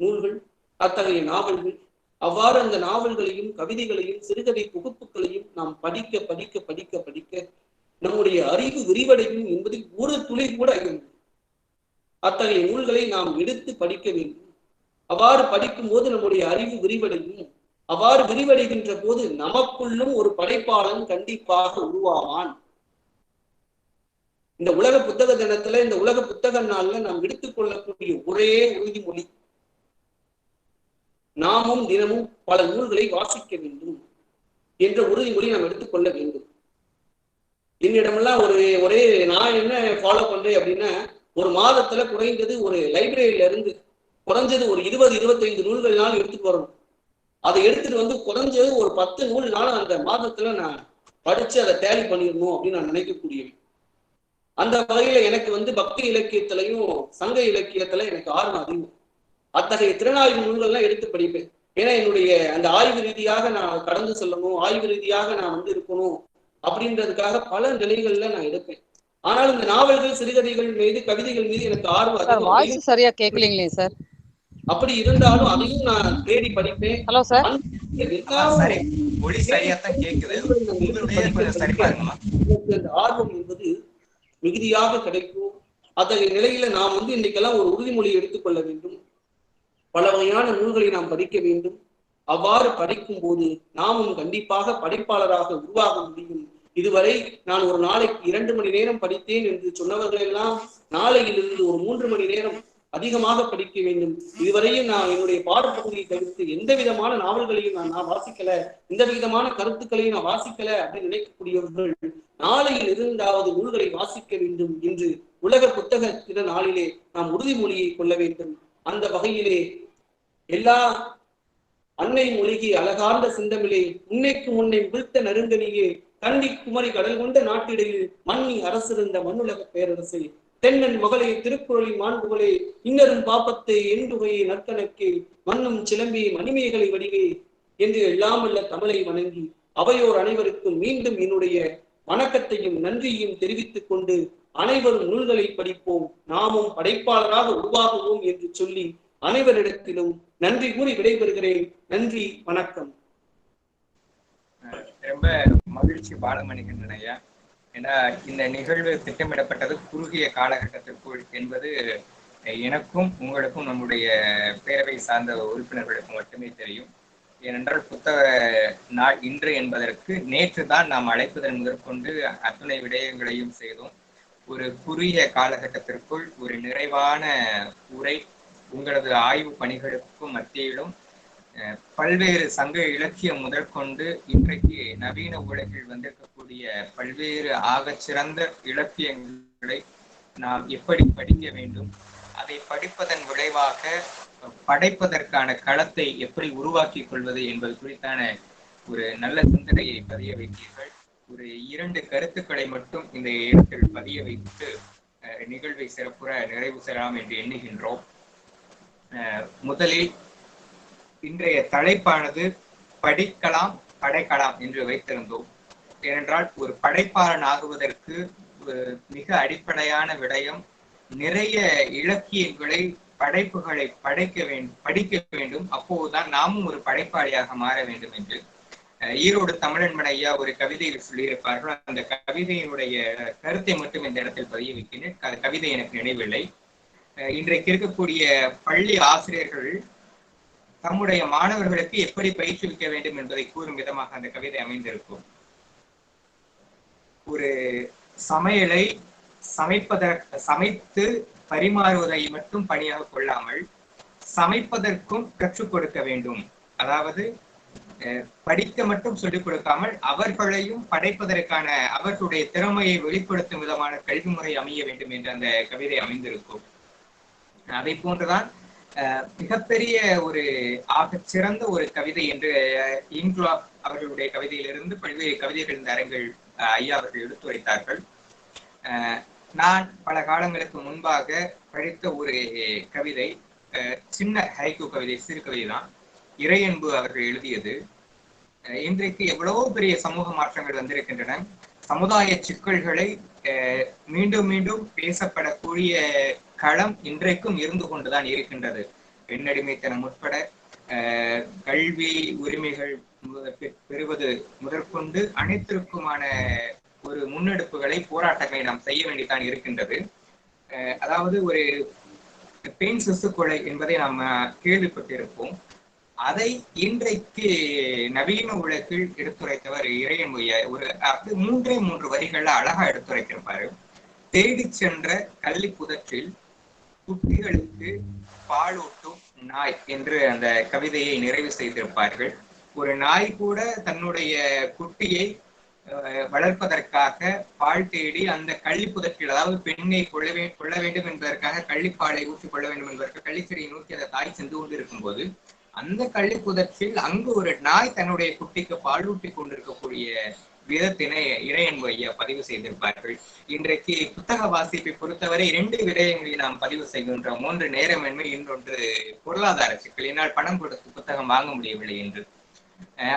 நூல்கள், அத்தகைய நாவல்கள். அவ்வாறு அந்த நாவல்களையும் கவிதைகளையும் சிறுகதை தொகுப்புகளையும் நாம் படிக்க படிக்க படிக்க படிக்க நம்முடைய அறிவு விரிவடையும் என்பதில் ஒரு துளி கூட ஐயமில்லை. அத்தகைய நூல்களை நாம் எடுத்து படிக்க வேண்டும். அவ்வாறு படிக்கும் போது நம்முடைய அறிவு விரிவடையும். அவ்வாறு விரிவடைகின்ற போது நமக்குள்ளும் ஒரு படைப்பாளன் கண்டிப்பாக உருவாவான். இந்த உலக புத்தக தினத்துல, இந்த உலக புத்தக நாள்ல நாம் எடுத்துக்கொள்ளக்கூடிய ஒரே உறுதிமொழி, நாமும் தினமும் பல நூல்களை வாசிக்க வேண்டும் என்ற உறுதிமொழி நாம் எடுத்துக்கொள்ள வேண்டும். என்னிடமெல்லாம் ஒரே நான் என்ன ஃபாலோ பண்றேன் அப்படின்னா, ஒரு மாதத்துல குறைந்தது ஒரு லைப்ரரியில இருந்து குறைஞ்சது ஒரு 20-25 நூல்கள்னாலும் எடுத்துட்டு வரணும். அதை எடுத்துட்டு வந்து குறைஞ்சது ஒரு 10 நூல்னாலும் அந்த மாதத்துல நான் படிச்சு அதை டேலி பண்ணிடணும் அப்படின்னு நான் நினைக்கக்கூடியது. அந்த வகையில எனக்கு பக்தி இலக்கியத்திலையும் சங்க இலக்கியத்துல எனக்கு ஆர்வம் அதிகம். அத்தகைய திறனாய்வு நூல்கள்லாம் எடுத்து படிப்பேன். ஏன்னா என்னுடைய அந்த ஆய்வு ரீதியாக நான் கடந்து செல்லணும், ஆய்வு ரீதியாக நான் இருக்கணும் அப்படின்றதுக்காக பல நிலைகள்ல நான் எடுப்பேன். ஆனால் இந்த நாவல்கள், சிறுகதைகள் மீது, கவிதைகள் மீது எனக்கு ஆர்வம் அதிகம். சரியா கேட்கலீங்களே சார். அப்படி இருந்தாலும் அதையும் நான் தேடி படிப்பேன். Hello sir. ஆர்வம் என்பது மிகுதியாக கிடைக்கும். அத்தகைய நிலையில நாம் இன்னைக்கெல்லாம் ஒரு உறுதிமொழி எடுத்துக்கொள்ள வேண்டும். பல வகையான நூல்களை நாம் படிக்க வேண்டும். அவ்வாறு படிக்கும் போது நாமும் கண்டிப்பாக படைப்பாளராக உருவாக முடியும். இதுவரை நான் ஒரு நாளைக்கு 2 மணி நேரம் படித்தேன் என்று சொன்னவர்கள் எல்லாம் நாளையிலிருந்து ஒரு 3 மணி நேரம் அதிகமாக படிக்க வேண்டும். இதுவரையும் நான் என்னுடைய பாடப்பகுதியை தவிர்த்து எந்த விதமான நாவல்களையும் நான் வாசிக்கல, எந்த விதமான கருத்துக்களையும் நான் வாசிக்கல அப்படின்னு நினைக்கக்கூடியவர்கள் நாளையில் இருந்தாவது நூல்களை வாசிக்க வேண்டும் என்று உலக புத்தக தின நாளிலே நாம் உறுதிமொழியை கொள்ள வேண்டும். அந்த வகையிலே எல்லா அன்னை மொழிகி அழகார்ந்த சிந்தமிலே உன்னைக்கு முன்னை விழுத்த நெருங்கனியே கண்டி குமரி கடல் கொண்ட நாட்டிடையில் மன்னி அரசிருந்த மண்ணுலக பேரரசே தென்னன் மகளே திருக்குறளின் மாண்புகளே இன்னரும் பாப்பத்தை எண்டுகையை நற்கணக்கே மண்ணும் சிலம்பி மணிமேகலை வடிவே என்று எல்லாம் உள்ள தமிழை வணங்கி அவையோர் அனைவருக்கும் மீண்டும் என்னுடைய வணக்கத்தையும் நன்றியையும் தெரிவித்துக் கொண்டு அனைவரும் நூல்களை படிப்போம், நாமும் படைப்பாளராக உருவாகுவோம் என்று சொல்லி அனைவரிடத்திலும் நன்றி கூறி விடைபெறுகிறேன். நன்றி, வணக்கம். ரொம்ப மகிழ்ச்சி பாலமணிகண்டன் ஐயா. ஏன்னா இந்த நிகழ்வு திட்டமிடப்பட்டது குறுகிய காலகட்டத்திற்குள் என்பது எனக்கும் உங்களுக்கும் நம்முடைய பேரவை சார்ந்த உறுப்பினர்களுக்கு மட்டுமே தெரியும். ஏனென்றால் புத்தக நாள் இன்று என்பதற்கு நேற்று தான் நாம் அழைப்பதன் முதற்கொண்டு அத்தனை விடயங்களையும் செய்தோம். ஒரு குறுகிய காலகட்டத்திற்குள் ஒரு நிறைவான உரை உங்களது ஆய்வு பணிகளுக்கும் மத்தியிலும் பல்வேறு சங்க இலக்கியம் முதற்கொண்டு இன்றைக்கு நவீன உலகில் வந்திருக்கக்கூடிய பல்வேறு ஆகச்சிறந்த இலக்கியங்களை நாம் எப்படி படிக்க வேண்டும், அதை படிப்பதன் விளைவாக படைப்பதற்கான களத்தை எப்படி உருவாக்கி கொள்வது என்பது குறித்தான ஒரு நல்ல சிந்தனையை பதிய வைத்தீர்கள். ஒரு 2 கருத்துக்களை மட்டும் இந்த இடத்தில் பதிய வைத்து நிகழ்வை சிறப்புற நிறைவு செய்யலாம் என்று எண்ணுகின்றோம். முதலில் இன்றைய தலைப்பானது படிக்கலாம் படைக்கலாம் என்று வைத்திருந்தோம். ஏனென்றால் ஒரு படைப்பாளன் ஆகுவதற்கு மிக அடிப்படையான விடயம் நிறைய இலக்கியங்களை படைப்புகளை படிக்க வேண்டும். அப்போதுதான் நாமும் ஒரு படைப்பாளியாக மாற வேண்டும் என்று ஈரோடு தமிழன்பன் ஐயா ஒரு கவிதையில் சொல்லியிருப்பார்கள். அந்த கவிதையினுடைய கருத்தை மட்டும் இந்த இடத்தில் பதிய வைக்கிறேன். கவிதை எனக்கு நினைவில்லை. இன்றைக்கு இருக்கக்கூடிய பள்ளி ஆசிரியர்கள் தம்முடைய மாணவர்களுக்கு எப்படி பயிற்றுவிக்க வேண்டும் என்பதை கூறும் விதமாக அந்த கவிதை அமைந்திருக்கும். ஒரு சமையலை சமைத்து பரிமாறுவதை மட்டும் பணியாக கொள்ளாமல் சமைப்பதற்கும் கற்றுக் கொடுக்க வேண்டும். அதாவது படிக்க மட்டும் சொல்லிக் கொடுக்காமல் அவர்களையும் படைப்பதற்கான அவர்களுடைய திறமையை வெளிப்படுத்தும் விதமான கல்வி முறை அமைய வேண்டும் என்று அந்த கவிதை அமைந்திருக்கும். அதை போன்றுதான் மிகப்பெரிய ஒரு சிறந்த ஒரு கவிதை என்று இன்குலாப் அவர்களுடைய கவிதையிலிருந்து பல்வேறு கவிதைகள் இந்த அரங்கில் ஐயா அவர்கள் எடுத்துரைத்தார்கள். நான் பல காலங்களுக்கு முன்பாக படித்த ஒரு கவிதை, சின்ன ஹைக்கூ கவிதை, சிறு கவிதை தான், இறையன்பு அவர்கள் எழுதியது. இன்றைக்கு எவ்வளவோ பெரிய சமூக மாற்றங்கள் வந்திருக்கின்றன. சமுதாய சிக்கல்களை மீண்டும் மீண்டும் பேசப்படக்கூடிய களம் இன்றைக்கும் இருந்து கொண்டுதான் இருக்கின்றது. பெண்ணடிமைத்தனம் உட்பட கல்வி உரிமைகள் பெறுவது முதற்கொண்டு அனைத்திற்குமான ஒரு முன்னெடுப்புகளை, போராட்டங்களை நாம் செய்ய வேண்டித்தான் இருக்கின்றது. அதாவது ஒரு பெண் சிசு கொலை என்பதை நாம் கேள்விப்பட்டிருப்போம். அதை இன்றைக்கு நவீன உலகில் எடுத்துரைத்தவர் இறையன்பு. ஒரு 3 வரிகள்ல அழகா எடுத்துரைத்திருப்பாரு. தேடி சென்ற கள்ளி புதற்றில் குட்டிகளுக்கு பாலூட்டும் நாய் என்று அந்த கவிதையை நிறைவு செய்திருப்பார்கள். ஒரு நாய் கூட தன்னுடைய குட்டியை வளர்ப்பதற்காக பால் தேடி அந்த கள்ளி புதற்றில், அதாவது பெண்ணை கொள்ள வேண்டும் என்பதற்காக கள்ளிப்பாலை ஊற்றிக் கொள்ள வேண்டும் என்பதற்காக கள்ளிச்செடியை நோக்கி அந்த தாய் சென்று கொண்டு இருக்கும் போது அந்த கள்ளி புதற்றில் அங்கு ஒரு நாய் தன்னுடைய குட்டிக்கு பாலூட்டி கொண்டிருக்கக்கூடிய விதத்தினை இறையன்பு ஐயா பதிவு செய்திருப்பார்கள். இன்றைக்கு புத்தக வாசிப்பை பொறுத்தவரை 2 விடயங்களை நாம் பதிவு செய்கின்றோம். ஒன்று நேரமின்மை, இன்னொன்று பொருளாதார சிக்கல். என்னால் பணம் கொடுத்து புத்தகம் வாங்க முடியவில்லை என்று.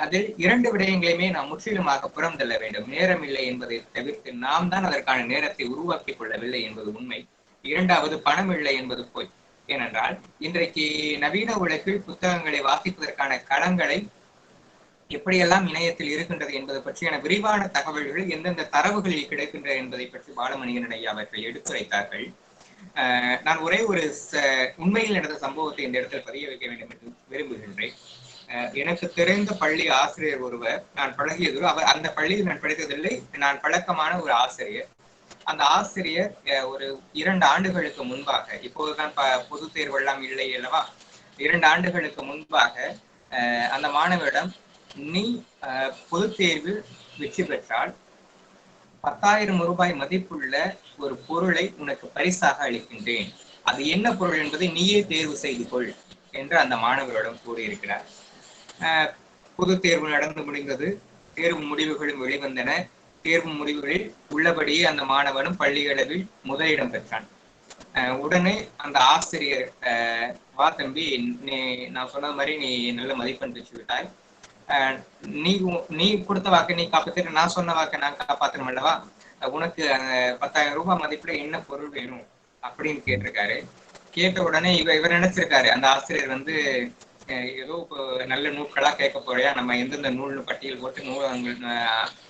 அதில் 2 விடயங்களையுமே நாம் முற்றிலுமாக புறந்தள்ள வேண்டும். நேரம் இல்லை என்பதை தவிர்த்து நாம் தான் அதற்கான நேரத்தை உருவாக்கிக் கொள்ளவில்லை என்பது உண்மை. 2வது பணம் இல்லை என்பது பொய். ஏனென்றால் இன்றைக்கு நவீன உலகில் புத்தகங்களை வாசிப்பதற்கான களங்களை எப்படியெல்லாம் இணையத்தில் இருக்கின்றது என்பது பற்றியான விரிவான தகவல்கள் எந்தெந்த தரவுகளில் கிடைக்கின்றன என்பதை பற்றி பாலமணிகண்டன் ஐயா அவர்கள் எடுத்துரைத்தார்கள். நான் ஒரே ஒரு உண்மையில் நடந்த சம்பவத்தை இந்த இடத்தில் பதிய வைக்க வேண்டும் என்று விரும்புகின்றேன். எனக்கு தெரிந்த பள்ளி ஆசிரியர் ஒருவர், நான் பழகியது அவர் அந்த பள்ளியில் நான் படித்ததில்லை, நான் பழக்கமான ஒரு ஆசிரியர். அந்த ஆசிரியர் ஒரு 2 ஆண்டுகளுக்கு முன்பாக, இப்போதுதான் பொது தேர்வு எல்லாம் இல்லை அல்லவா, 2 ஆண்டுகளுக்கு முன்பாக அந்த மாணவரிடம், நீ பொது தேர்வில் வெற்றி பெற்றால் 10,000 ரூபாய் மதிப்புள்ள ஒரு பொருளை உனக்கு பரிசாக அளிக்கின்றேன், அது என்ன பொருள் என்பதை நீயே தேர்வு செய்து கொள் என்று அந்த மாணவரிடம் கூறியிருக்கிறார். பொது தேர்வு நடந்து முடிந்தது. தேர்வு முடிவுகளும் வெளிவந்தன. தேர்வு முடிவுகளில் உள்ளபடியே அந்த மாணவனும் பள்ளியளவில் முதலிடம் பெற்றான். உடனே அந்த ஆசிரியர், வா தம்பி, நான் சொன்ன மாதிரி நீ நல்ல மதிப்பெண் பெற்று விட்டாய், நீ கொடுத்த வாக்கை நீ காப்பாற்ற, நான் சொன்ன வாக்கை நான் காப்பாற்றணும் அல்லவா, உனக்கு 10,000 ரூபாய் மதிப்புல என்ன பொருள் வேணும் அப்படின்னு கேட்டிருக்காரு. கேட்ட உடனே இவர் நினைச்சிருக்காரு, அந்த ஆசிரியர் வந்து ஏதோ நல்ல நூல்களா கேட்க போறியா, நம்ம எந்தெந்த நூல்னு பட்டியல் போட்டு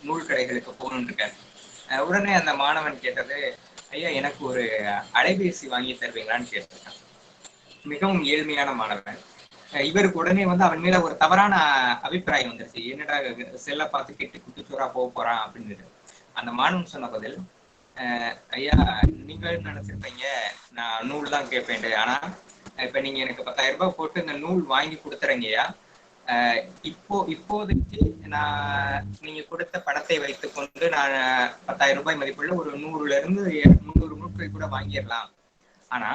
நூல் கடைகளுக்கு போகணும்னு இருக்காரு. உடனே அந்த மாணவன் கேட்டது, ஐயா எனக்கு ஒரு அலைபேசி வாங்கி தருவீங்களான்னு கேட்டிருக்கான். மிகவும் ஏழ்மையான மாணவன். இவருக்கு உடனே வந்து அவன் மேல ஒரு தவறான அபிப்பிராயம் வந்துருச்சு. என்னடா செல்ல பார்த்து கேட்டு குட்டிச்சோரா போக போறான் அப்படின்னு. அந்த மாணவன் சொன்ன பதில், ஐயா நீங்கள் நினைச்சிருப்பீங்க நான் நூல் தான் கேட்பேன், ஆனா இப்ப நீங்க எனக்கு 10,000 ரூபாய் போட்டு இந்த நூல் வாங்கி கொடுத்துறீங்கய்யா, இப்போதைக்கு நான் நீங்க கொடுத்த பணத்தை வைத்துக் கொண்டு நான் 10,000 ரூபாய் மதிப்புள்ள ஒரு 100 இருந்து 300 நூல்கள் கூட வாங்கிடலாம். ஆனா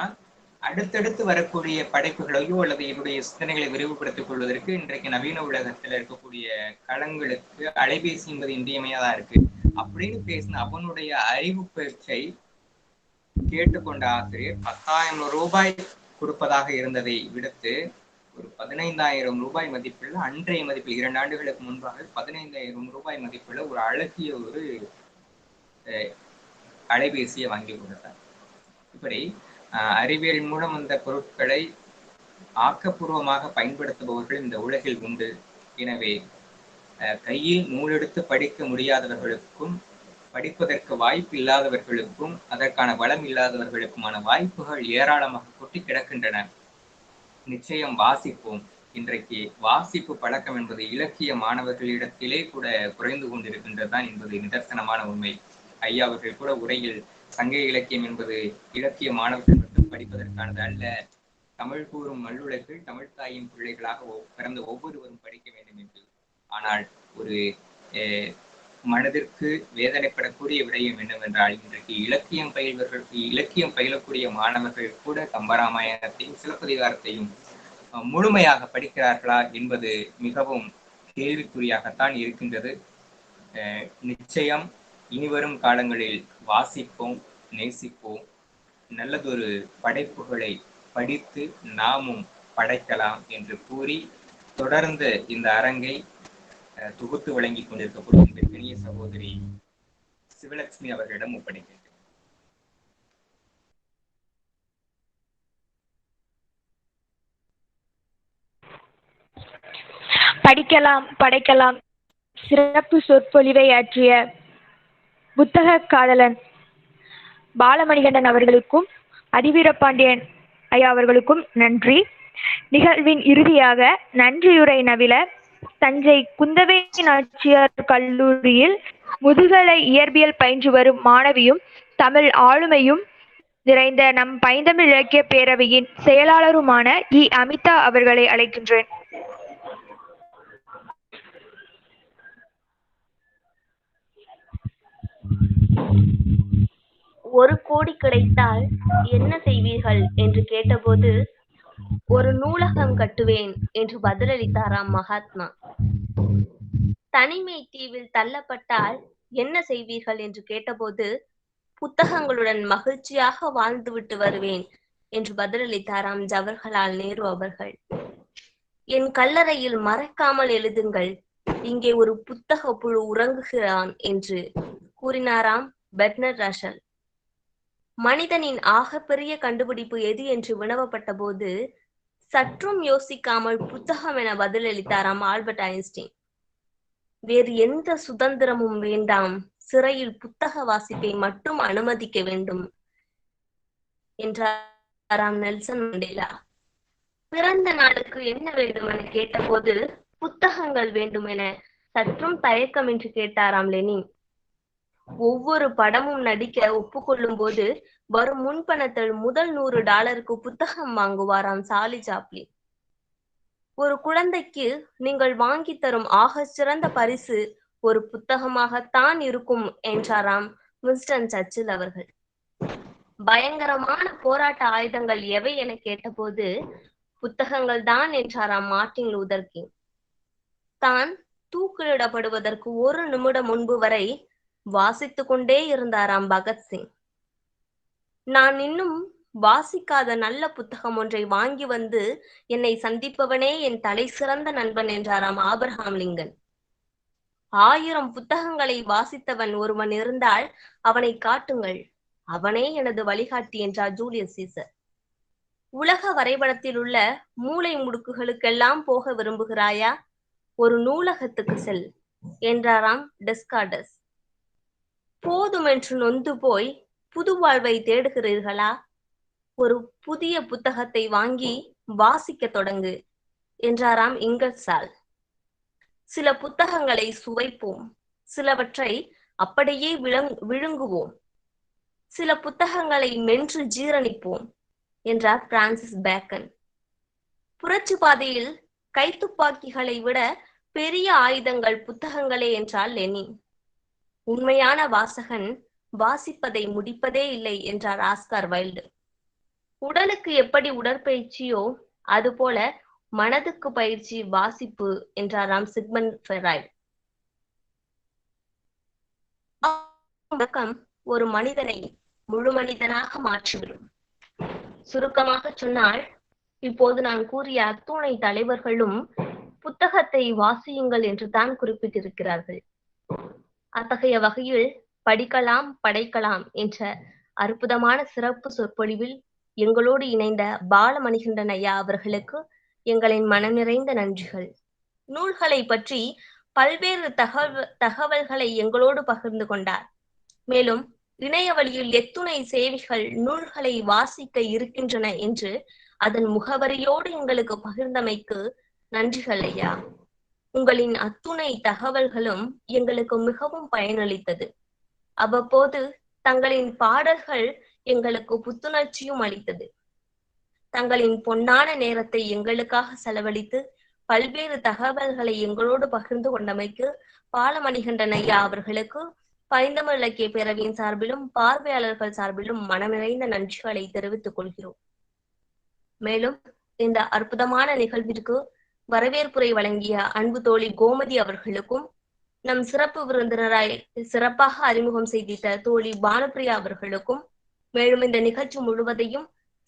அடுத்தடுத்து வரக்கூடிய படைப்புகளையோ அல்லது என்னுடைய சிந்தனைகளை விரிவுபடுத்திக் கொள்வதற்கு இன்றைக்கு நவீன உலகத்துல இருக்கக்கூடிய களங்களுக்கு அலைபேசி என்பது இன்றியமையாதா இருக்கு அப்படின்னு பேசின அவனுடைய அறிவு பேச்சை கேட்டுக்கொண்ட ஆசிரியர் 10,000 ரூபாய் கொடுப்பதாக இருந்ததை விடுத்து ஒரு 15,000 ரூபாய் மதிப்புள்ள, அன்றைய மதிப்பில் 2 ஆண்டுகளுக்கு முன்பாக 15,000 ரூபாய் மதிப்புள்ள ஒரு அழகிய ஒரு அலைபேசியை வாங்கி கொடுத்தார். இப்படி அறிவியல் மூலம் அந்த பொருட்களை ஆக்கப்பூர்வமாக பயன்படுத்துபவர்கள் இந்த உலகில் உண்டு. எனவே கையில் நூலெடுத்து படிக்க முடியாதவர்களுக்கும் படிப்பதற்கு வாய்ப்பு இல்லாதவர்களுக்கும் அதற்கான வளம் இல்லாதவர்களுக்குமான வாய்ப்புகள் ஏராளமாக கொட்டி கிடக்கின்றன. நிச்சயம் வாசிப்போம். இன்றைக்கு வாசிப்பு பழக்கம் என்பது இலக்கிய மாணவர்களிடத்திலே கூட குறைந்து கொண்டிருக்கின்றதுதான் என்பது நிதர்சனமான உண்மை. ஐயா அவர்கள் கூட உரையில் சங்க இலக்கியம் என்பது இலக்கிய மாணவர்கள் மட்டும் படிப்பதற்கானது அல்ல, தமிழ் கூறும் நல்லுலகில் தமிழ் தாயின் பிள்ளைகளாக பிறந்த ஒவ்வொருவரும் படிக்க வேண்டும் என்று. ஆனால் ஒரு மனதிற்கு வேதனைப்படக்கூடிய விடயம் என்னவென்றால், இன்றைக்கு இலக்கியம் பயிலக்கூடிய மாணவர்கள் கூட கம்பராமாயணத்தையும் சிலப்பதிகாரத்தையும் முழுமையாக படிக்கிறார்களா என்பது மிகவும் கேள்விக்குறியாகத்தான் இருக்கின்றது. நிச்சயம் இனிவரும் காலங்களில் வாசிப்போம், நேசிப்போம், நல்லதொரு படைப்புகளை படித்து நாமும் படைக்கலாம் என்று கூறி தொடர்ந்து இந்த அரங்கை தொகுத்து வழங்கிக் கொண்டிருக்கக்கூடிய பெரிய சகோதரி சிவலட்சுமி அவர்களிடம் ஒப்படைக்கின்றேன். படிக்கலாம் படைக்கலாம் சிறப்பு சொற்பொழிவை ஆற்றிய புத்தக காதலன் பாலமணிகண்டன் அவர்களுக்கும் அதிவீரபாண்டியன் ஐயா அவர்களுக்கும் நன்றி. நிகழ்வின் இறுதியாக நன்றியுரை நவில தஞ்சை குந்தவை நாச்சியார் கல்லூரியில் முதுகலை இயற்பியல் பயின்று வரும் மாணவியும் தமிழ் ஆளுமையும் நிறைந்த நம் பைந்தமிழ் இலக்கிய பேரவையின் செயலாளருமான அமிதா அவர்களை அழைக்கின்றேன். ஒரு கோடி கிடைத்தால் என்ன செய்வீர்கள் என்று கேட்டபோது ஒரு நூலகம் கட்டுவேன் என்று பதிலளித்தாராம் மகாத்மா. தனிமை தீவில் தள்ளப்பட்டால் என்ன செய்வீர்கள் என்று கேட்டபோது புத்தகங்களுடன் மகிழ்ச்சியாக வாழ்ந்துவிட்டு வருவேன் என்று பதிலளித்தாராம் ஜவஹர்லால் நேரு அவர்கள். என் கல்லறையில் மறைக்காமல் எழுதுங்கள், இங்கே ஒரு புத்தக புழு உறங்குகிறான் என்று கூறினாராம் பெர்ட்ராண்ட் ரசல். மனிதனின் ஆகப்பெரிய கண்டுபிடிப்பு எது என்று வினவப்பட்ட போது சற்றும் யோசிக்காமல் புத்தகம் என பதிலளித்தாராம் ஆல்பர்ட் ஐன்ஸ்டீன். வேறு எந்த சுதந்திரமும் வேண்டாம், சிறையில் புத்தக வாசிப்பை மட்டும் அனுமதிக்க வேண்டும் என்றாராம் நெல்சன் மண்டேலா. பிறந்த நாளுக்கு என்ன வேண்டும் என கேட்டபோது புத்தகங்கள் வேண்டும் என சற்றும் தயக்கமின்றி கேட்டாராம் லெனின். ஒவ்வொரு படமும் நடிக்க ஒப்புக்கொள்ளும் போது வரும் முன்பணத்தில் முதல் $100 புத்தகம் வாங்குவாராம் சார்லி சாப்ளின். ஒரு குழந்தைக்கு நீங்கள் வாங்கி தரும் ஆக சிறந்த பரிசு ஒரு புத்தகமாகத்தான் இருக்கும் என்றாராம் வின்ஸ்டன் சர்ச்சில் அவர்கள். பயங்கரமான போராட்ட ஆயுதங்கள் எவை என கேட்டபோது புத்தகங்கள் தான் என்றாராம் மார்ட்டின் லூதர் கிங். தான் தூக்கிலிடப்படுவதற்கு 1 நிமிடம் முன்பு வரை வாசித்துக் கொண்டே இருந்தாராம் பகத்சிங். நான் இன்னும் வாசிக்காத நல்ல புத்தகம் ஒன்றை வாங்கி வந்து என்னை சந்திப்பவனே என் தலை சிறந்த நண்பன் என்றாராம் ஆபிரகாம் லிங்கன். 1000 புத்தகங்களை வாசித்தவன் ஒருவன் இருந்தால் அவனை காட்டுங்கள், அவனே எனது வழிகாட்டி என்றார் ஜூலியஸ் சீசர். உலக வரைபடத்தில் உள்ள மூலை முடுக்குகளுக்கெல்லாம் போக விரும்புகிறாயா? ஒரு நூலகத்துக்கு செல் என்றாராம் டெஸ்கார்டஸ். போதுமென்று நொந்து போய் புது வாழ்வை தேடுகிறீர்களா? ஒரு புதிய புத்தகத்தை வாங்கி வாசிக்க தொடங்கு என்றாராம் இங்கர்சால். சில புத்தகங்களை சுவைப்போம், சிலவற்றை அப்படியே விழுங்குவோம், சில புத்தகங்களை மென்று ஜீரணிப்போம் என்றார் பிரான்சிஸ் பேக்கன். புரட்சி பாதையில் கைத்துப்பாக்கிகளை விட பெரிய ஆயுதங்கள் புத்தகங்களே என்றார் லெனின். உண்மையான வாசகன் வாசிப்பதை முடிப்பதே இல்லை என்றார் ஆஸ்கார் வைல்டு. உடலுக்கு எப்படி உடற்பயிற்சியோ அதுபோல மனதுக்கு பயிற்சி வாசிப்பு என்றாராம் சிக்மண்ட் ஃப்ராய்ட். ஒரு மனிதனை முழு மனிதனாக மாற்றிவிடும். சுருக்கமாக சொன்னால், இப்போது நான் கூறிய அத்துணை தலைவர்களும் புத்தகத்தை வாசியுங்கள் என்று தான் குறிப்பிட்டிருக்கிறார்கள். அத்தகைய வகையில் படிக்கலாம் படைக்கலாம் என்ற அற்புதமான சிறப்பு சொற்பொழிவில் எங்களோடு இணைந்த பாலமணிகண்டன் ஐயா அவர்களுக்கு எங்களின் மனம் நிறைந்த நன்றிகள். நூல்களை பற்றி பல்வேறு தகவல்களை எங்களோடு பகிர்ந்து கொண்டார். மேலும் இணைய வழியில் எத்துணை சேவைகள் நூல்களை வாசிக்க இருக்கின்றன என்று அதன் முகவரியோடு எங்களுக்கு பகிர்ந்தமைக்கு நன்றிகள் ஐயா. உங்களின் அத்துணை தகவல்களும் எங்களுக்கு மிகவும் பயனளித்தது. அவ்வப்போது தங்களின் பாடல்கள் எங்களுக்கு புத்துணர்ச்சியும் அளித்தது. தங்களின் பொன்னான நேரத்தை எங்களுக்காக செலவழித்து பல்வேறு தகவல்களை எங்களோடு பகிர்ந்து கொண்டமைக்கு பாலமணிகண்டன் ஐயா அவர்களுக்கு பைந்தமிழ் இலக்கிய பேரவையின் சார்பிலும் பார்வையாளர்கள் சார்பிலும் மனமிறைந்த நன்றிகளை தெரிவித்துக் கொள்கிறோம். மேலும் இந்த அற்புதமான நிகழ்விற்கு வரவேற்புரை வழங்கிய அன்பு தோழி கோமதி அவர்களுக்கும், நம் சிறப்பு விருந்தினராய் சிறப்பாக அறிமுகம் செய்திட்ட தோழி பானுப்பிரியா அவர்களுக்கும், மேலும் இந்த நிகழ்ச்சி முழுவதையும்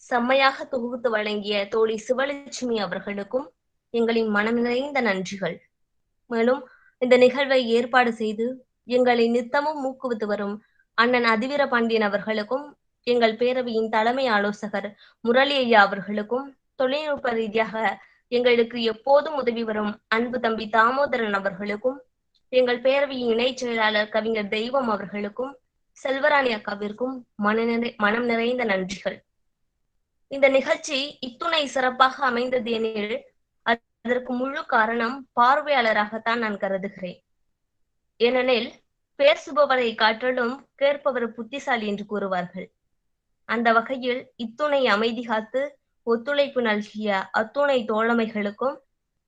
செம்மையாக தொகுத்து வழங்கிய தோழி சிவலட்சுமி அவர்களுக்கும் எங்களின் மனம் நிறைந்த நன்றிகள். மேலும் இந்த நிகழ்வை ஏற்பாடு செய்து எங்களை நித்தமும் ஊக்குவித்து வரும் அண்ணன் அதிவீர பாண்டியன் அவர்களுக்கும், எங்கள் பேரவையின் தலைமை ஆலோசகர் முரளி ஐயா அவர்களுக்கும், தொழில்நுட்ப ரீதியாக எங்களுக்கு எப்போதும் உதவி வரும் அன்பு தம்பி தாமோதரன் அவர்களுக்கும், எங்கள் பேரவையின் இணை செயலாளர் கவிஞர் தெய்வம் அவர்களுக்கும், செல்வராணி அக்காவிற்கும் மனம் நிறைந்த நன்றிகள். இந்த நிகழ்ச்சி இத்துணை சிறப்பாக அமைந்தது எனில் அதற்கு முழு காரணம் பார்வையாளராகத்தான் நான் கருதுகிறேன். ஏனெனில் பேசுபவரை காட்டிலும் கேட்பவர் புத்திசாலி என்று கூறுவார்கள். அந்த வகையில் இத்துணை அமைதி காத்து ஒத்துழைப்பு நல்கிய அத்துணை தோழமைகளுக்கும்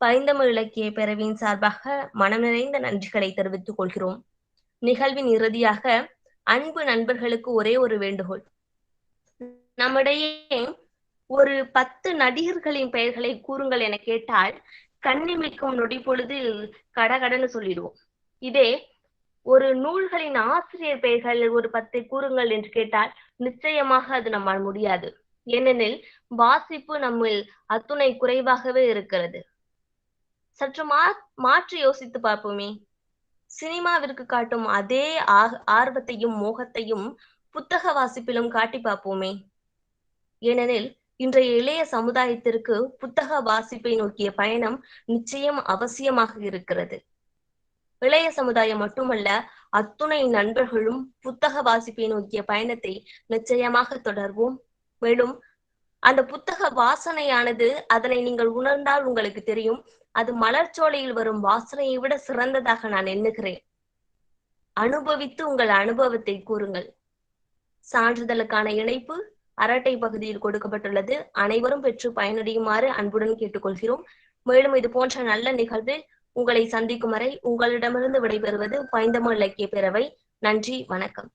பைந்தமிழ் இலக்கிய பேரவையின் சார்பாக மனம் நிறைந்த நன்றிகளை தெரிவித்துக் கொள்கிறோம். நிகழ்வின் இறுதியாக அன்பு நண்பர்களுக்கு ஒரே ஒரு வேண்டுகோள். நம்மிடையே ஒரு 10 நடிகர்களின் பெயர்களை கூறுங்கள் என கேட்டால் கண்ணிமைக்கும் நொடி பொழுதில் கடகடன்னு சொல்லிடுவோம். இதே ஒரு நூல்களின் ஆசிரியர் பெயர்கள் ஒரு 10 கூறுங்கள் என்று கேட்டால் நிச்சயமாக அது நம்மால் முடியாது. ஏனெனில் வாசிப்பு நம்மில் அத்துணை குறைவாகவே இருக்கிறது. சற்று மாற்றி யோசித்து பார்ப்போமே. சினிமாவிற்கு காட்டும் அதே ஆர்வத்தையும் மோகத்தையும் புத்தக வாசிப்பிலும் காட்டி பார்ப்போமே. ஏனெனில் இன்றைய இளைய சமுதாயத்திற்கு புத்தக வாசிப்பை நோக்கிய பயணம் நிச்சயம் அவசியமாக இருக்கிறது. இளைய சமுதாயம் மட்டுமல்ல, அத்துணை நண்பர்களும் புத்தக வாசிப்பை நோக்கிய பயணத்தை நிச்சயமாக தொடர்வோம். மேலும் அந்த புத்தக வாசனையானது, அதனை நீங்கள் உணர்ந்தால் உங்களுக்கு தெரியும், அது மலர்ச்சோலையில் வரும் வாசனையை விட சிறந்ததாக நான் எண்ணுகிறேன். அனுபவித்து உங்கள் அனுபவத்தை கூறுங்கள். சான்றிதழுக்கான இணைப்பு அரட்டை பகுதியில் கொடுக்கப்பட்டுள்ளது. அனைவரும் பெற்று பயனடையுமாறு அன்புடன் கேட்டுக்கொள்கிறோம். மேலும் இது போன்ற நல்ல நிகழ்வில் உங்களை சந்திக்கும் வரை உங்களிடமிருந்து விடைபெறுவது பைந்தமிழ் இலக்கிய பேரவை. நன்றி, வணக்கம்.